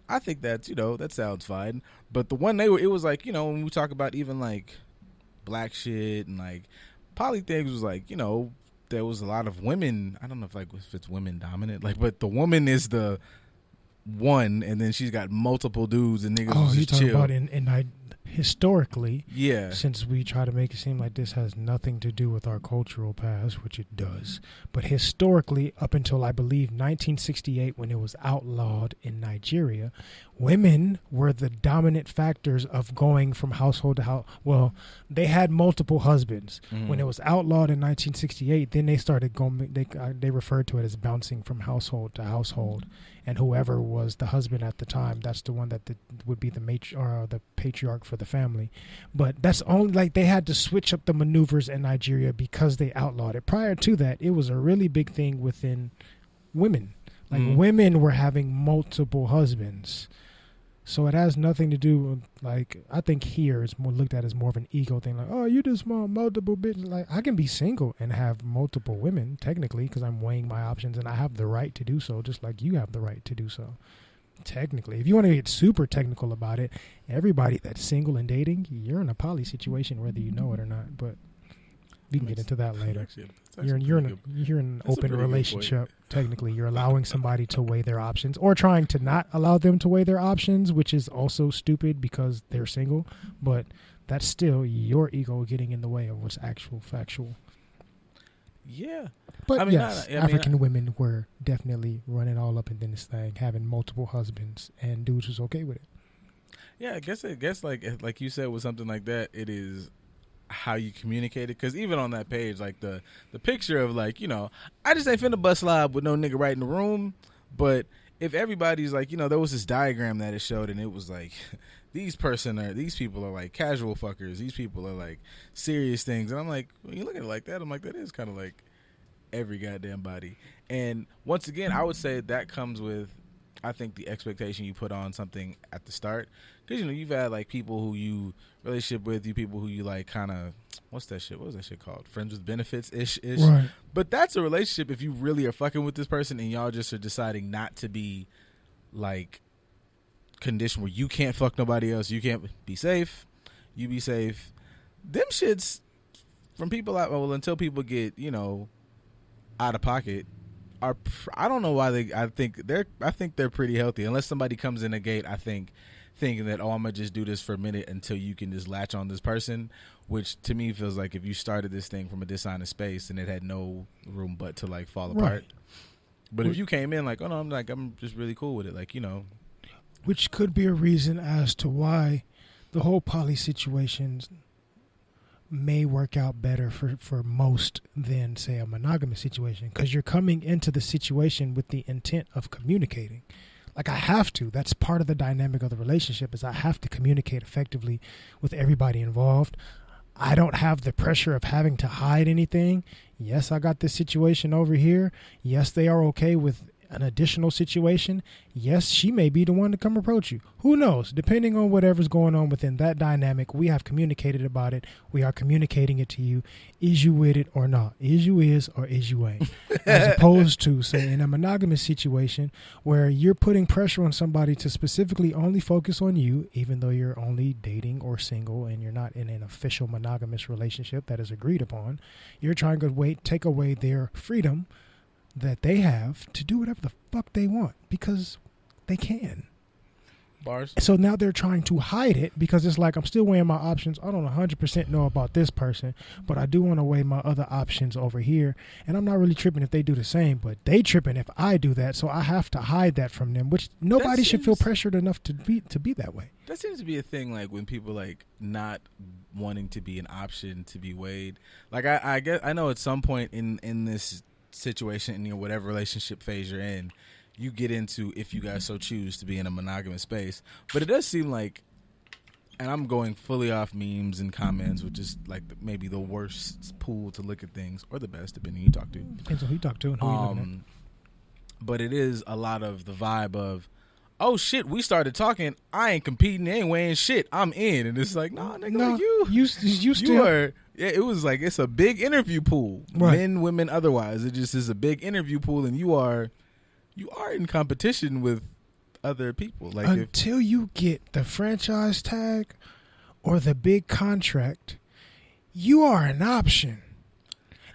Speaker 4: I think that's, you know, that sounds fine. But the one it was like, you know, when we talk about even like black shit and like poly things, was like, you know, there was a lot of women. I don't know if it's women dominant, like, but the woman is the one, and then she's got multiple dudes and niggas.
Speaker 1: Oh,
Speaker 4: you
Speaker 1: talking about historically,
Speaker 4: yeah.
Speaker 1: Since we try to make it seem like this has nothing to do with our cultural past, which it does, but historically, up until I believe 1968, when it was outlawed in Nigeria, women were the dominant factors of going from household to house. Well, they had multiple husbands. Mm-hmm. When it was outlawed in 1968, then they started going. They referred to it as bouncing from household to household, and whoever was the husband at the time, that's the one that would be the the patriarch for the family. But that's only like they had to switch up the maneuvers in Nigeria because they outlawed it. Prior to that, it was a really big thing within women. Like women were having multiple husbands. So it has nothing to do with, like, I think here it's more looked at as more of an ego thing. Like, oh, you just want multiple bitches. Like, I can be single and have multiple women, technically, because I'm weighing my options and I have the right to do so, just like you have the right to do so. Technically, if you want to get super technical about it, everybody that's single and dating, you're in a poly situation, whether you know it or not. But we can get into that later. You're in an open relationship. Technically, you're allowing somebody to weigh their options, or trying to not allow them to weigh their options, which is also stupid because they're single. But that's still your ego getting in the way of what's actual factual.
Speaker 4: Yeah.
Speaker 1: But yes, African women were definitely running all up in this thing, having multiple husbands, and dudes was okay with it.
Speaker 4: Yeah, I guess like you said, with something like that, it is how you communicate it. Because even on that page, like the picture of, like, you know, I just ain't finna bust slob with no nigga right in the room. But if everybody's like, you know, there was this diagram that it showed, and it was like, these people are like casual fuckers, these people are like serious things. And I'm like, when you look at it like that, I'm like, that is kind of like every goddamn body. And once again, I would say that comes with, I think, the expectation you put on something at the start. Because, you know, you've had like people who you relationship with, you people who you like kind of, what's that shit? What was that shit called? Friends with benefits ish.
Speaker 1: Right.
Speaker 4: But that's a relationship if you really are fucking with this person and y'all just are deciding not to be like conditioned where you can't fuck nobody else. You can't be safe. You be safe. Them shits from people out, well, until people get, you know, out of pocket, are, I don't know why I think they're pretty healthy, unless somebody comes in the gate, I think, thinking that, oh, I'm gonna just do this for a minute until you can just latch on this person, which to me feels like if you started this thing from a dishonest space and it had no room but to like fall apart.
Speaker 1: Right.
Speaker 4: But if you came in like, oh no, I'm just really cool with it, like, you know,
Speaker 1: which could be a reason as to why the whole poly situations may work out better for most than, say, a monogamous situation, because you're coming into the situation with the intent of communicating. Like, I have to. That's part of the dynamic of the relationship, is I have to communicate effectively with everybody involved. I don't have the pressure of having to hide anything. Yes, I got this situation over here. Yes, they are okay with an additional situation. Yes, she may be the one to come approach you. Who knows? Depending on whatever's going on within that dynamic, we have communicated about it. We are communicating it to you. Is you with it or not? Is you is or is you ain't? As opposed to, say, in a monogamous situation where you're putting pressure on somebody to specifically only focus on you, even though you're only dating or single and you're not in an official monogamous relationship that is agreed upon. You're trying to take away their freedom that they have to do whatever the fuck they want because they can.
Speaker 4: Bars.
Speaker 1: So now they're trying to hide it because it's like, I'm still weighing my options. I don't 100% know about this person, but I do want to weigh my other options over here. And I'm not really tripping if they do the same, but they tripping if I do that. So I have to hide that from them, which nobody should feel pressured enough to be that way.
Speaker 4: That seems to be a thing, like when people like not wanting to be an option to be weighed. Like I guess I know at some point in this situation, in, you know, whatever relationship phase you're in, you get into, if you guys so choose, to be in a monogamous space. But it does seem like, and I'm going fully off memes and comments, which is like maybe the worst pool to look at things, or the best, depending who you talk to.
Speaker 1: Depends on who you talk to and who you're looking at.
Speaker 4: But it is a lot of the vibe of, oh shit, we started talking, I ain't competing, they ain't weighing shit, I'm in. And it's like, nah, nigga,
Speaker 1: no,
Speaker 4: like
Speaker 1: you still
Speaker 4: are. Yeah, it was like, it's a big interview pool, right. Men, women, otherwise. It just is a big interview pool, and you are in competition with other people. Like,
Speaker 1: until you get the franchise tag or the big contract, you are an option.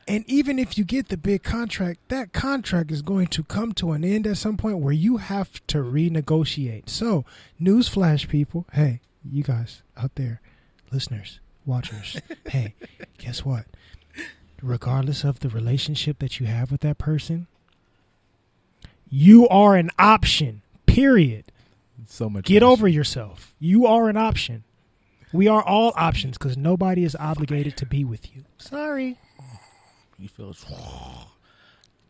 Speaker 1: And even if you get the big contract, that contract is going to come to an end at some point where you have to renegotiate. So, newsflash, people. Hey, you guys out there, listeners, watchers. Hey, guess what? Regardless of the relationship that you have with that person, you are an option, period.
Speaker 4: So much.
Speaker 1: Get over yourself. You are an option. We are all options because nobody is obligated to be with you. Sorry.
Speaker 4: You feel,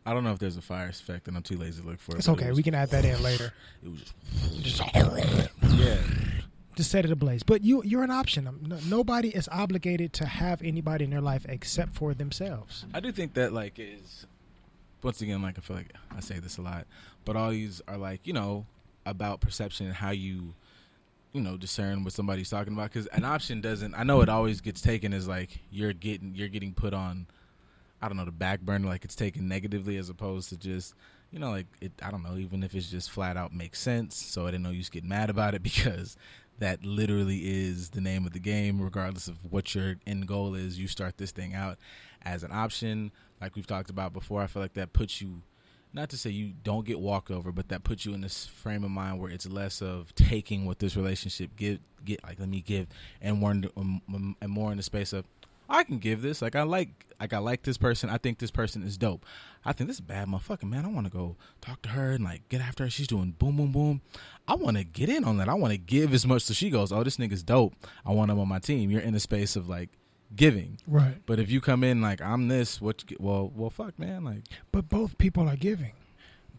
Speaker 4: I don't know if there's a fire effect, and I'm too lazy to look for it.
Speaker 1: It's okay. We can add that in later.
Speaker 4: It was just yeah.
Speaker 1: Just set it ablaze. But you're an option. Nobody is obligated to have anybody in their life except for themselves.
Speaker 4: I do think that, like, is, once again, like, I feel like I say this a lot, but all these are like, you know, about perception and how you discern what somebody's talking about, because an option doesn't. I know it always gets taken as like you're getting put on, I don't know, the back burner, like it's taken negatively, as opposed to just, like it. I don't know, even if it's just flat out makes sense. So I didn't know you just get mad about it, because that literally is the name of the game. Regardless of what your end goal is, you start this thing out as an option, like we've talked about before. I feel like that puts you, not to say you don't get walked over, but that puts you in this frame of mind where it's less of taking what this relationship let me give, and more in the space of, I can give this. I like this person. I think this person is dope. I think this is a bad motherfucker, man. I want to go talk to her and like get after her. She's doing boom, boom, boom. I want to get in on that. I want to give as much, so she goes, oh, this nigga's dope. I want him on my team. You're in the space of like giving,
Speaker 1: right?
Speaker 4: But if you come in like, I'm this, well, fuck, man. Like,
Speaker 1: but both people are giving.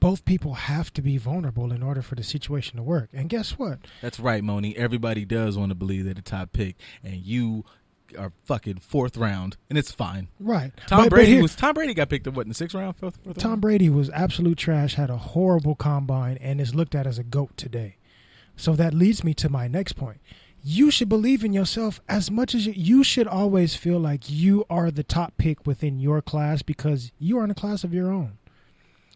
Speaker 1: Both people have to be vulnerable in order for the situation to work. And guess what?
Speaker 4: That's right, Moni. Everybody does want to believe they're the top pick, and you are fucking 4th round, and it's fine.
Speaker 1: Right.
Speaker 4: Tom Brady got picked up, what, in the 6th round? Fourth
Speaker 1: Tom
Speaker 4: round?
Speaker 1: Brady was absolute trash, had a horrible combine, and is looked at as a GOAT today. So that leads me to my next point. You should believe in yourself as much as you should always feel like you are the top pick within your class, because you are in a class of your own.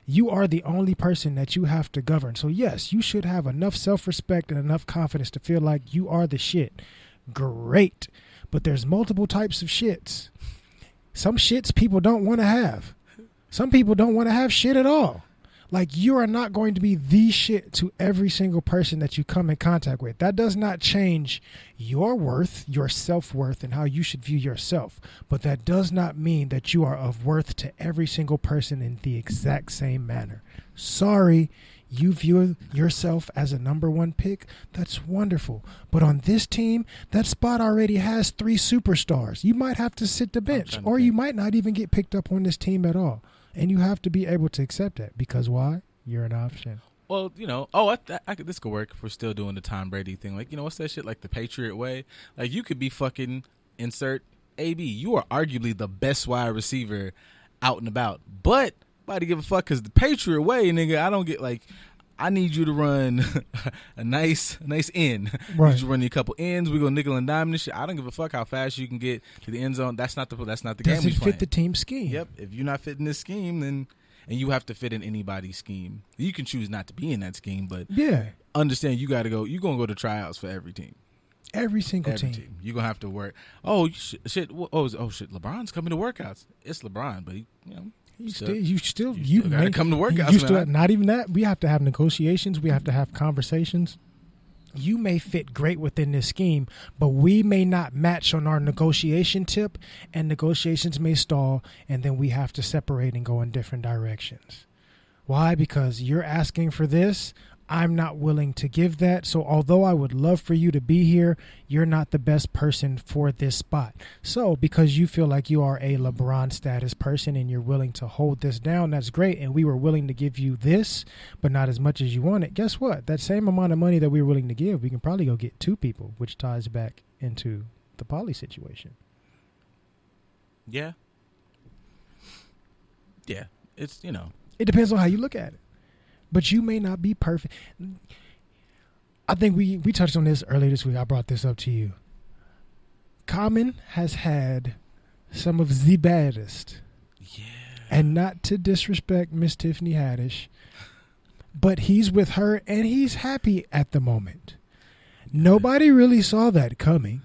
Speaker 1: You are the only person that you have to govern. So yes, you should have enough self-respect and enough confidence to feel like you are the shit. Great. But there's multiple types of shits. Some shits people don't want to have. Some people don't want to have shit at all. Like, you are not going to be the shit to every single person that you come in contact with. That does not change your worth, your self-worth, and how you should view yourself. But that does not mean that you are of worth to every single person in the exact same manner. Sorry, you view yourself as a number 1 pick. That's wonderful. But on this team, that spot already has 3 superstars. You might have to sit the bench, or you might not even get picked up on this team at all. And you have to be able to accept that, because why? You're an option.
Speaker 4: Well, this could work if we're still doing the Tom Brady thing. Like, what's that shit? Like the Patriot way? Like, you could be fucking insert AB. You are arguably the best wide receiver out and about. But nobody give a fuck, because the Patriot way, nigga, I don't get, like, I need you to run a nice end.
Speaker 1: Right.
Speaker 4: You need you to run a couple ends. We go nickel and dime this shit. I don't give a fuck how fast you can get to the end zone. That's not the game we playing.
Speaker 1: Does it fit the team scheme?
Speaker 4: Yep. If you're not fitting this scheme, then, and you have to fit in anybody's scheme. You can choose not to be in that scheme, but
Speaker 1: yeah,
Speaker 4: understand you got to go. You're gonna go to tryouts for every team.
Speaker 1: Every single team.
Speaker 4: You're gonna have to work. Oh shit. Oh shit. LeBron's coming to workouts. It's LeBron, but you gotta come to workouts.
Speaker 1: Not even that. We have to have negotiations. We have to have conversations. You may fit great within this scheme, but we may not match on our negotiation tip, and negotiations may stall, and then we have to separate and go in different directions. Why? Because you're asking for this. I'm not willing to give that. So although I would love for you to be here, you're not the best person for this spot. So because you feel like you are a LeBron status person and you're willing to hold this down, that's great. And we were willing to give you this, but not as much as you wanted. Guess what? That same amount of money that we were willing to give, we can probably go get 2 people, which ties back into the poly situation.
Speaker 4: Yeah. Yeah. It's,
Speaker 1: It depends on how you look at it. But you may not be perfect. I think we touched on this earlier this week. I brought this up to you. Common has had some of the baddest.
Speaker 4: Yeah.
Speaker 1: And not to disrespect Miss Tiffany Haddish, but he's with her and he's happy at the moment. Nobody really saw that coming.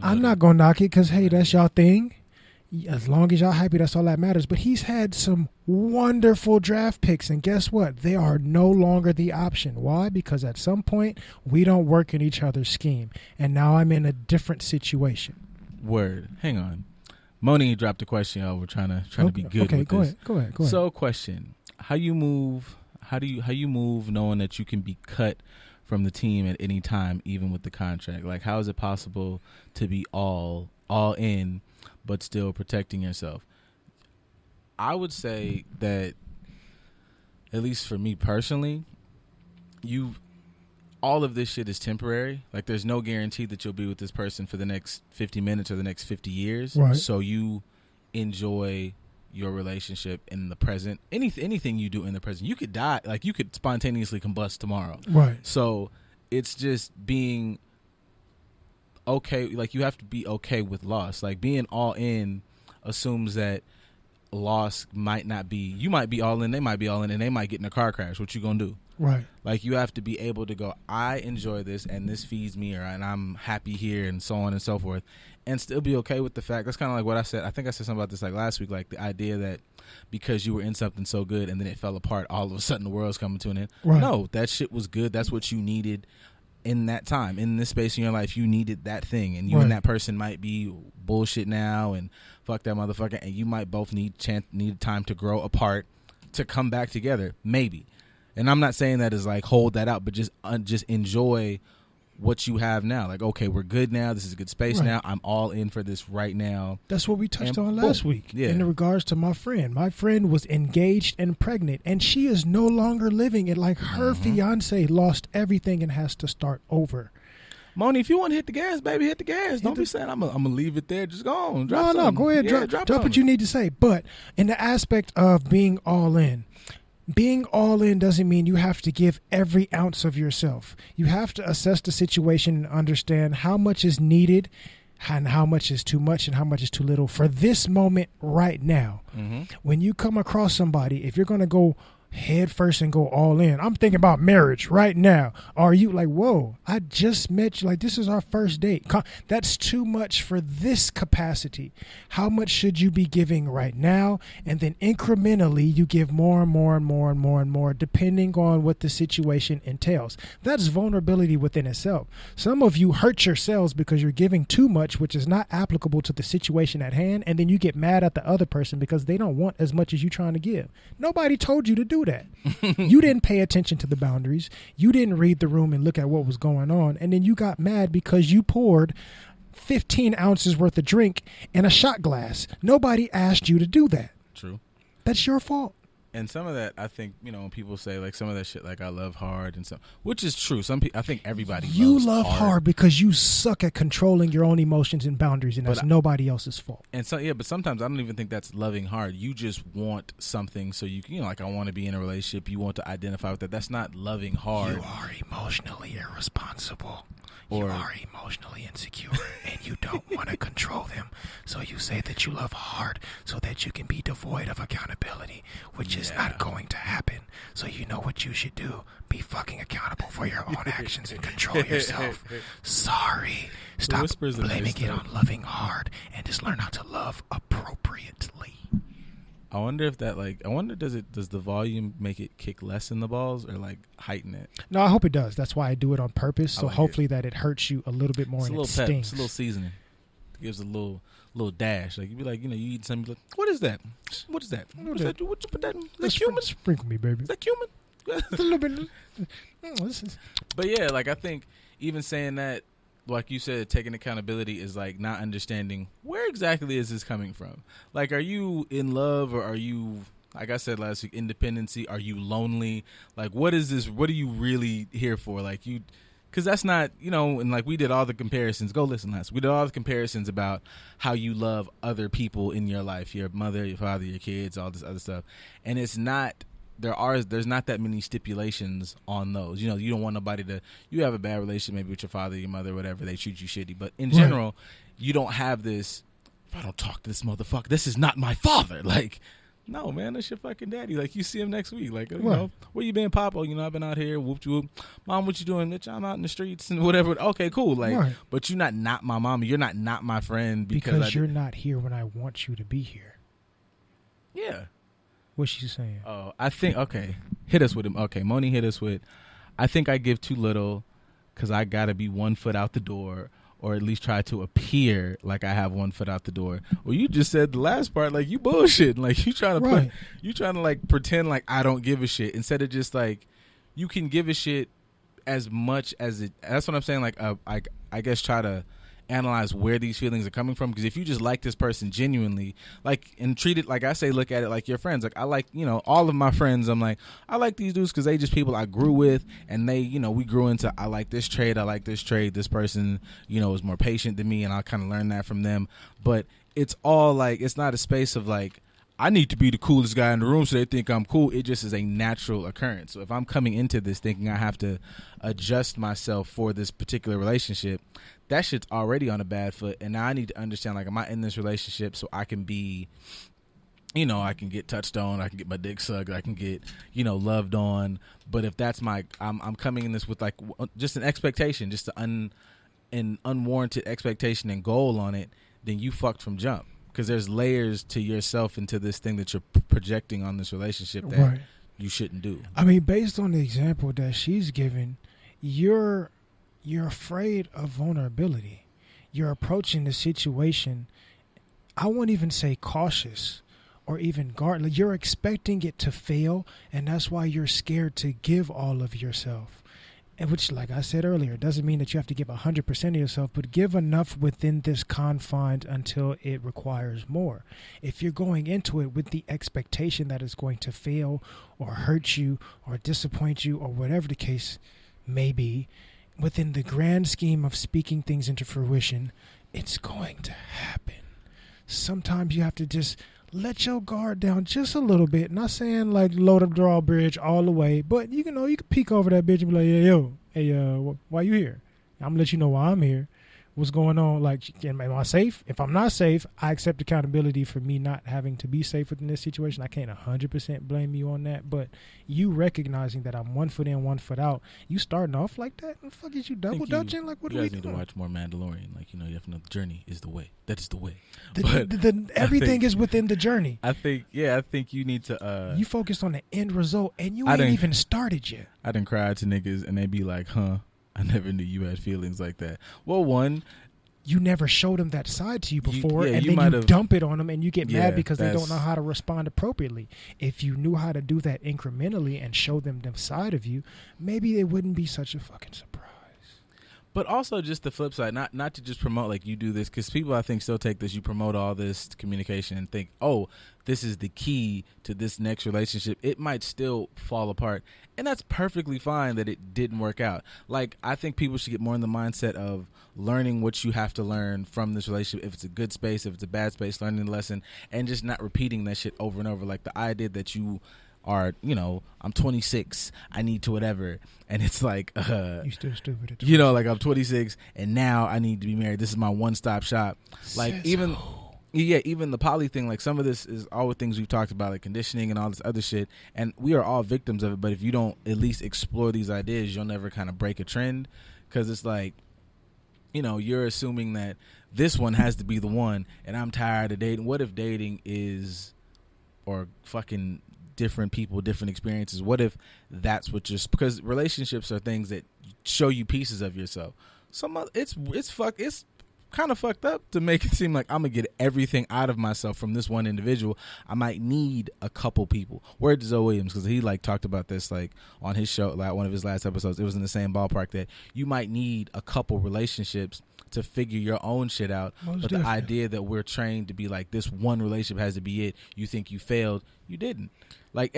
Speaker 1: I'm not going to knock it because, hey, that's y'all thing. As long as y'all happy, that's all that matters. But he's had some wonderful draft picks, and guess what? They are no longer the option. Why? Because at some point, we don't work in each other's scheme, and now I'm in a different situation.
Speaker 4: Word. Hang on. Moni dropped a question. We're trying to be good with this.
Speaker 1: Go ahead.
Speaker 4: So, question: How you move? How you move knowing that you can be cut from the team at any time, even with the contract? Like, how is it possible to be all in, but still protecting yourself? I would say that, at least for me personally, all of this shit is temporary. Like, there's no guarantee that you'll be with this person for the next 50 minutes or the next 50 years.
Speaker 1: Right.
Speaker 4: So you enjoy your relationship in the present. Anything you do in the present. You could die. Like, you could spontaneously combust tomorrow.
Speaker 1: Right.
Speaker 4: So it's just being okay. Like, you have to be okay with loss. Like, being all in assumes that loss might not be, you might be all in, they might be all in, and they might get in a car crash. What you gonna do?
Speaker 1: Right.
Speaker 4: Like, you have to be able to go, I enjoy this and this feeds me, and I'm happy here, and so on and so forth, and still be okay with the fact. That's kind of like what I said. I think I said something about this like last week, like the idea that because you were in something so good and then it fell apart, all of a sudden the world's coming to an end.
Speaker 1: Right.
Speaker 4: No, that shit was good. That's what you needed in that time, in this space in your life. You needed that thing, and you and that person might be bullshit now and fuck that motherfucker, and you might both need time to grow apart to come back together, maybe. And I'm not saying that as like hold that out, but just enjoy what you have now. Like, okay, we're good now. This is a good space now. I'm all in for this right now.
Speaker 1: That's what we touched on last week.
Speaker 4: Yeah.
Speaker 1: In regards to my friend. My friend was engaged and pregnant, and she is no longer living it. Like, her fiance lost everything and has to start over.
Speaker 4: Moni, if you want to hit the gas, baby, hit the gas. Don't be saying I'm gonna leave it there. Just go on. Drop
Speaker 1: No, go ahead.
Speaker 4: Yeah,
Speaker 1: drop what you need to say. But in the aspect of being all in, being all in doesn't mean you have to give every ounce of yourself. You have to assess the situation and understand how much is needed and how much is too much and how much is too little for this moment right now. When you come across somebody, if you're going to go head first and go all in, I'm thinking about marriage right now. Are you like, whoa, I just met you, like this is our first date? That's too much for this capacity. How much should you be giving right now? And then incrementally you give more and more and more and more and more, depending on what the situation entails. That's vulnerability within itself. Some of you hurt yourselves because you're giving too much, which is not applicable to the situation at hand, and then you get mad at the other person because they don't want as much as you trying to give. Nobody told you to do that. You didn't pay attention to the boundaries. You didn't read the room and look at what was going on, and then you got mad because you poured 15 ounces worth of drink in a shot glass. Nobody asked you to do that.
Speaker 4: True.
Speaker 1: That's your fault.
Speaker 4: And some of that, I think, when people say like some of that shit, like I love hard and stuff, which is true. Some people, I think everybody loves
Speaker 1: love hard because you suck at controlling your own emotions and boundaries, and that's nobody else's fault.
Speaker 4: And so, but sometimes I don't even think that's loving hard. You just want something so you can, like I want to be in a relationship. You want to identify with that. That's not loving hard.
Speaker 1: You are emotionally irresponsible. You are emotionally insecure, and you don't want to control them. So you say that you love hard so that you can be devoid of accountability, which is not going to happen. So you know what you should do? Be fucking accountable for your own actions and control yourself. Sorry. Stop blaming it on loving hard and just learn how to love appropriately.
Speaker 4: I wonder if that does the volume make it kick less in the balls or like heighten it?
Speaker 1: No, I hope it does. That's why I do it on purpose. So
Speaker 4: like
Speaker 1: hopefully that it hurts you a little bit more.
Speaker 4: It's
Speaker 1: and
Speaker 4: a little
Speaker 1: it
Speaker 4: pep.
Speaker 1: stings.
Speaker 4: It's a little seasoning. It gives a little dash. Like you'd be like, you eat something. Like, what is that? What is that? What is that? What you put that? Is that cumin?
Speaker 1: Sprinkle me, baby.
Speaker 4: Is that cumin?
Speaker 1: It's a little bit.
Speaker 4: But yeah, like I think even saying that, like you said, taking accountability is like not understanding where exactly is this coming from. Like, are you in love or are you, like I said last week, independency? Are you lonely? Like, what is this? What are you really here for? Like you, because that's not, and like we did all the comparisons. Go listen last. We did all the comparisons about how you love other people in your life, your mother, your father, your kids, all this other stuff. And it's not, there's not that many stipulations on those. You don't want nobody to, you have a bad relationship maybe with your father, your mother, whatever, they treat you shitty. But in general, you don't have this, if I don't talk to this motherfucker, this is not my father. Like, no, man, that's your fucking daddy. Like, you see him next week. Like, where you been, Papa? I've been out here, whoop whoop. Mom, what you doing? Bitch, I'm out in the streets and whatever. Okay, cool. Like, but you're not my mama. You're not my friend
Speaker 1: because you're not here when I want you to be here.
Speaker 4: Yeah.
Speaker 1: What's she saying?
Speaker 4: Oh, I think, okay. Hit us with him. Okay, Moni hit us with, I think I give too little because I got to be 1 foot out the door, or at least try to appear like I have 1 foot out the door. Well, you just said the last part, like you bullshit. Like you trying to like pretend like I don't give a shit instead of just like you can give a shit as much as it. That's what I'm saying. Like I guess try to analyze where these feelings are coming from, because if you just like this person genuinely, like, and treat it like I say, look at it like your friends. Like I like, all of my friends, I'm like, I like these dudes because they just people I grew with, and they, we grew into, I like this trade, this person, is more patient than me, and I kind of learned that from them. But it's all like, it's not a space of like I need to be the coolest guy in the room so they think I'm cool. It just is a natural occurrence. So if I'm coming into this thinking I have to adjust myself for this particular relationship, that shit's already on a bad foot. And now I need to understand, like, am I in this relationship so I can be, you know, I can get touched on, I can get my dick sucked, I can get, you know, loved on. But if that's I'm coming in this with like just an expectation, just an unwarranted expectation and goal on it, then you fucked from jump. Because there's layers to yourself and to this thing that you're projecting on this relationship that you shouldn't do.
Speaker 1: I mean, based on the example that she's given, you're afraid of vulnerability. You're approaching the situation, I won't even say cautious or even guarded. You're expecting it to fail, and that's why you're scared to give all of yourself. And which, like I said earlier, doesn't mean that you have to give 100% of yourself, but give enough within this confines until it requires more. If you're going into it with the expectation that it's going to fail or hurt you or disappoint you or whatever the case may be, within the grand scheme of speaking things into fruition, it's going to happen. Sometimes you have to just let your guard down just a little bit. Not saying like load up drawbridge all the way, but you can peek over that bitch and be like, hey, why you here? I'm gonna let you know why I'm here. What's going on? Like, am I safe? If I'm not safe, I accept accountability for me not having to be safe within this situation. I can't 100% blame you on that, but you recognizing that I'm 1 foot in, 1 foot out, you starting off like that? And fuck is you double dutching? Like, what
Speaker 4: you
Speaker 1: are we
Speaker 4: guys need
Speaker 1: doing?
Speaker 4: to watch more Mandalorian. Like, you know, you have to know the journey is the way. That is the way.
Speaker 1: Everything is within the journey.
Speaker 4: I think you need to.
Speaker 1: You focused on the end result, and you ain't even started yet.
Speaker 4: I done cried to niggas, and they be like, huh? I never knew you had feelings like that. Well, one,
Speaker 1: you never showed them that side to you before, and
Speaker 4: you
Speaker 1: then you dump it on them, and you get mad because they don't know how to respond appropriately. If you knew how to do that incrementally and show them the side of you, maybe it wouldn't be such a fucking surprise.
Speaker 4: But also just the flip side, not to just promote like you do this, because people I think still take this, you promote all this communication and think, oh, this is the key to this next relationship. It might still fall apart, and that's perfectly fine that it didn't work out. Like, I think people should get more in the mindset of learning what you have to learn from this relationship. If it's a good space, if it's a bad space, learning the lesson, and just not repeating that shit over and over. Like the idea that you are, you know, I'm 26, I need to whatever, and it's like
Speaker 1: you still stupid at 26.
Speaker 4: You know, like I'm 26 and now I need to be married, this is my one-stop shop. Like even the poly thing, like some of this is all the things we've talked about, like conditioning and all this other shit, and we are all victims of it. But if you don't at least explore these ideas, you'll never kind of break a trend, because it's like, you know, you're assuming that this one has to be the one, and I'm tired of dating. What if dating is, or fucking different people, different experiences? What if that's what just, because relationships are things that show you pieces of yourself. It's kind of fucked up to make it seem like I'm gonna get everything out of myself from this one individual. I might need a couple people. Word to Zoe Williams, because he like talked about this like on his show, like one of his last episodes. It was in the same ballpark that you might need a couple relationships to figure your own shit out. But the idea that we're trained to be like, this one relationship has to be it. You think you failed, you didn't. Like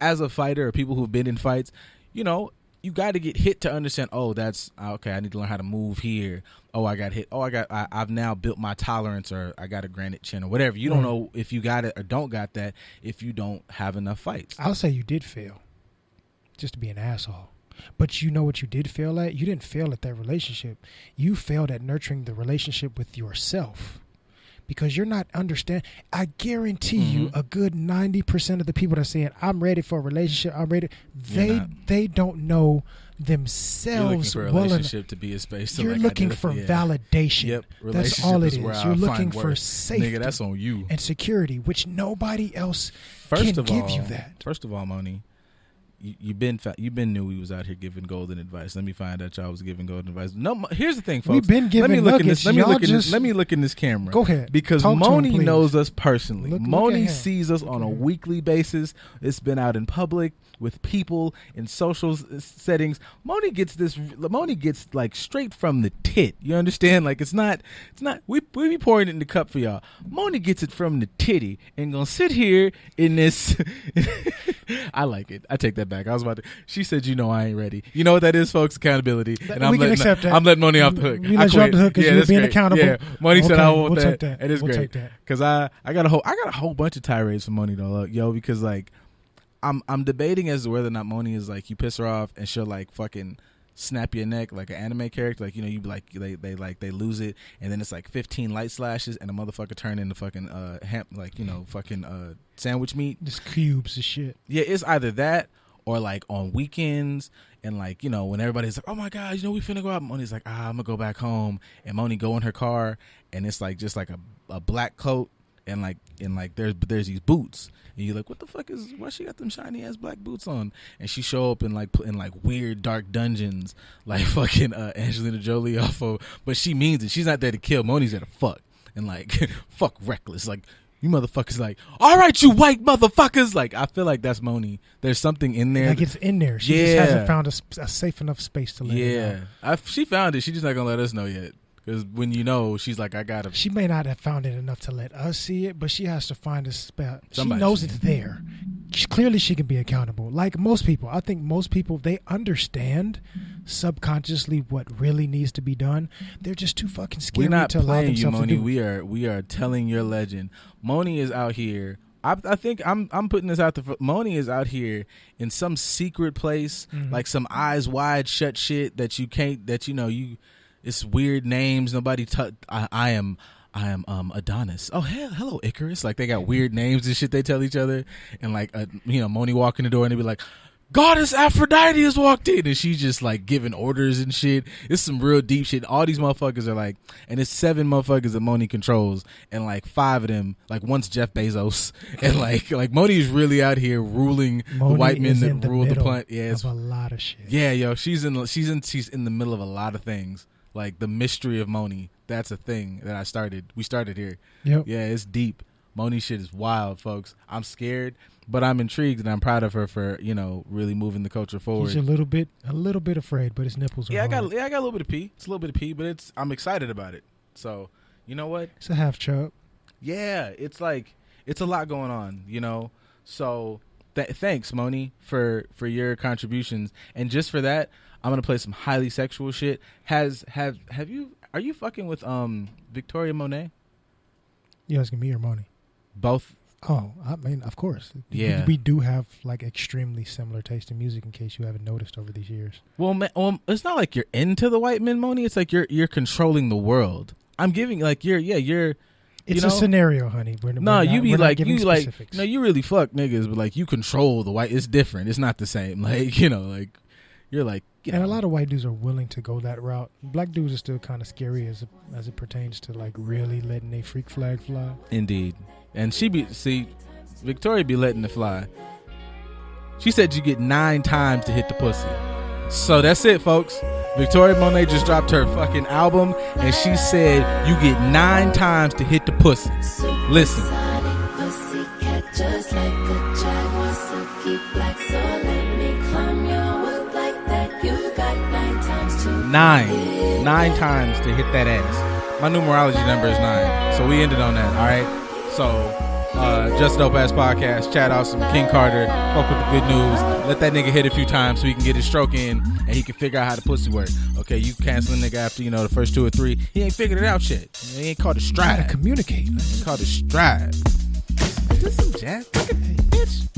Speaker 4: as a fighter or people who've been in fights, you know, you got to get hit to understand, oh, that's okay, I need to learn how to move here. Oh, I got hit. Oh, I've now built my tolerance, or I got a granite chin, or whatever. You don't know if you got it or don't got that if you don't have enough fights.
Speaker 1: I'll say you did fail, just to be an asshole. But you know what you did fail at? You didn't fail at that relationship. You failed at nurturing the relationship with yourself. Because you're not understanding. I guarantee you a good 90% of the people that are saying, I'm ready for a relationship, I'm ready, they don't know themselves.
Speaker 4: You're looking for a relationship to be a space to,
Speaker 1: you're
Speaker 4: like,
Speaker 1: looking for validation.
Speaker 4: Yep.
Speaker 1: That's all it is. You're looking for safety.
Speaker 4: Nigga, that's on you.
Speaker 1: And security, which nobody else can give you that.
Speaker 4: First of all, Moni, you been knew we was out here giving golden advice. Let me find out y'all was giving golden advice. No, here's the thing, folks.
Speaker 1: We've been giving nuggets.
Speaker 4: Let me look in this camera.
Speaker 1: Go ahead.
Speaker 4: Because Moni knows us personally. Moni sees us on a
Speaker 1: him.
Speaker 4: weekly basis. It's been out in public with people in social settings. Moni gets like straight from the tit. You understand? Like it's not we be pouring it in the cup for y'all. Moni gets it from the titty and gonna sit here in this. I like it. I take that back. back. I was about to. She said, "You know, I ain't ready." You know what that is, folks? Accountability. And
Speaker 1: we can accept that.
Speaker 4: I'm letting Moni off the hook.
Speaker 1: We let you off the hook because you're being accountable.
Speaker 4: Yeah, Moni said I want
Speaker 1: we'll
Speaker 4: that.
Speaker 1: Take that.
Speaker 4: And it's
Speaker 1: we'll
Speaker 4: great because I got a whole bunch of tirades from Moni though, yo, because like I'm debating as to whether or not Moni is like you piss her off and she'll like fucking snap your neck like an anime character, like, you know, you be like they lose it and then it's like 15 light slashes and a motherfucker turn into fucking fucking sandwich meat,
Speaker 1: just cubes of shit.
Speaker 4: Yeah, it's either that or like on weekends and like, you know, when everybody's like, oh my god, you know, we finna go out, Moni's like, I'm gonna go back home, and Moni go in her car and it's like just like a black coat and there's these boots. And you're like, what the fuck is, why she got them shiny ass black boots on? And she show up in like weird dark dungeons, like fucking Angelina Jolie off of, but she means it. She's not there to kill. Moni's there to fuck. And like, fuck reckless. Like, you motherfuckers like, all right, you white motherfuckers. Like, I feel like that's Moni. There's something in there.
Speaker 1: Like it's in there. She just hasn't found a safe enough space to let it out.
Speaker 4: She found it. She's just not going to let us know yet. Because when you know, she's like, I got to.
Speaker 1: She may not have found it enough to let us see it, but she has to find a spot. She
Speaker 4: Somebody
Speaker 1: knows it's there. Clearly, she can be accountable. Like most people, I think most people, they understand subconsciously what really needs to be done. They're just too fucking scared to allow themselves to do.
Speaker 4: We're not playing you, Moni. We are telling your legend. Moni is out here. I think I'm putting this out there. Moni is out here in some secret place, like some eyes wide shut shit that you can't. That you know you. It's weird names. Nobody. I am Adonis. Oh hell, hello Icarus. Like they got weird names and shit they tell each other. And like Moni walk in the door and they be like, Goddess Aphrodite has walked in, and she's just like giving orders and shit. It's some real deep shit. All these motherfuckers are like, and it's 7 motherfuckers that Moni controls, and like 5 of them, like one's Jeff Bezos, and like Moni is really out here ruling the white men that rule the planet. Yeah, it's
Speaker 1: a lot of shit.
Speaker 4: Yeah, yo, she's in the middle of a lot of things. Like the mystery of Moni, that's a thing that we started here.
Speaker 1: Yep.
Speaker 4: Yeah, it's deep. Moni shit is wild, folks. I'm scared, but I'm intrigued and I'm proud of her for, you know, really moving the culture forward.
Speaker 1: She's a little bit afraid, but his nipples are hard.
Speaker 4: I got a little bit of pee. It's a little bit of pee, but I'm excited about it. So, you know what?
Speaker 1: It's a half chub.
Speaker 4: Yeah, it's like it's a lot going on, you know. So, thanks, Moni, for your contributions, and just for that, I'm gonna play some highly sexual shit. Are you fucking with Victoria Monet?
Speaker 1: You asking me or Moni?
Speaker 4: Both.
Speaker 1: Oh, I mean, of course.
Speaker 4: Yeah.
Speaker 1: We do have like extremely similar taste in music, in case you haven't noticed over these years.
Speaker 4: Well, it's not like you're into the white men, Moni. It's like you're controlling the world. I'm giving like you're.
Speaker 1: It's a scenario, honey. You
Speaker 4: really fuck niggas, but like you control the white. It's different. It's not the same. Like, you know, like you're like.
Speaker 1: And a lot of white dudes are willing to go that route. Black dudes are still kind of scary as it pertains to like really letting a freak flag fly.
Speaker 4: Indeed. And Victoria be letting it fly. She said you get 9 times to hit the pussy. So that's it, folks. Victoria Monet just dropped her fucking album, and she said you get 9 times to hit the pussy. Listen. 9 times to hit that ass. My numerology number is 9, so we ended on that. All right. So, Just Dope Ass Podcast. Chat out some King Carter. Fuck with the good news. Let that nigga hit a few times so he can get his stroke in and he can figure out how the pussy work. Okay, you canceling nigga after the first 2 or 3. He ain't figured it out yet. He ain't called it stride.
Speaker 1: Communicate.
Speaker 4: He called it stride. Is this some jazz? Bitch.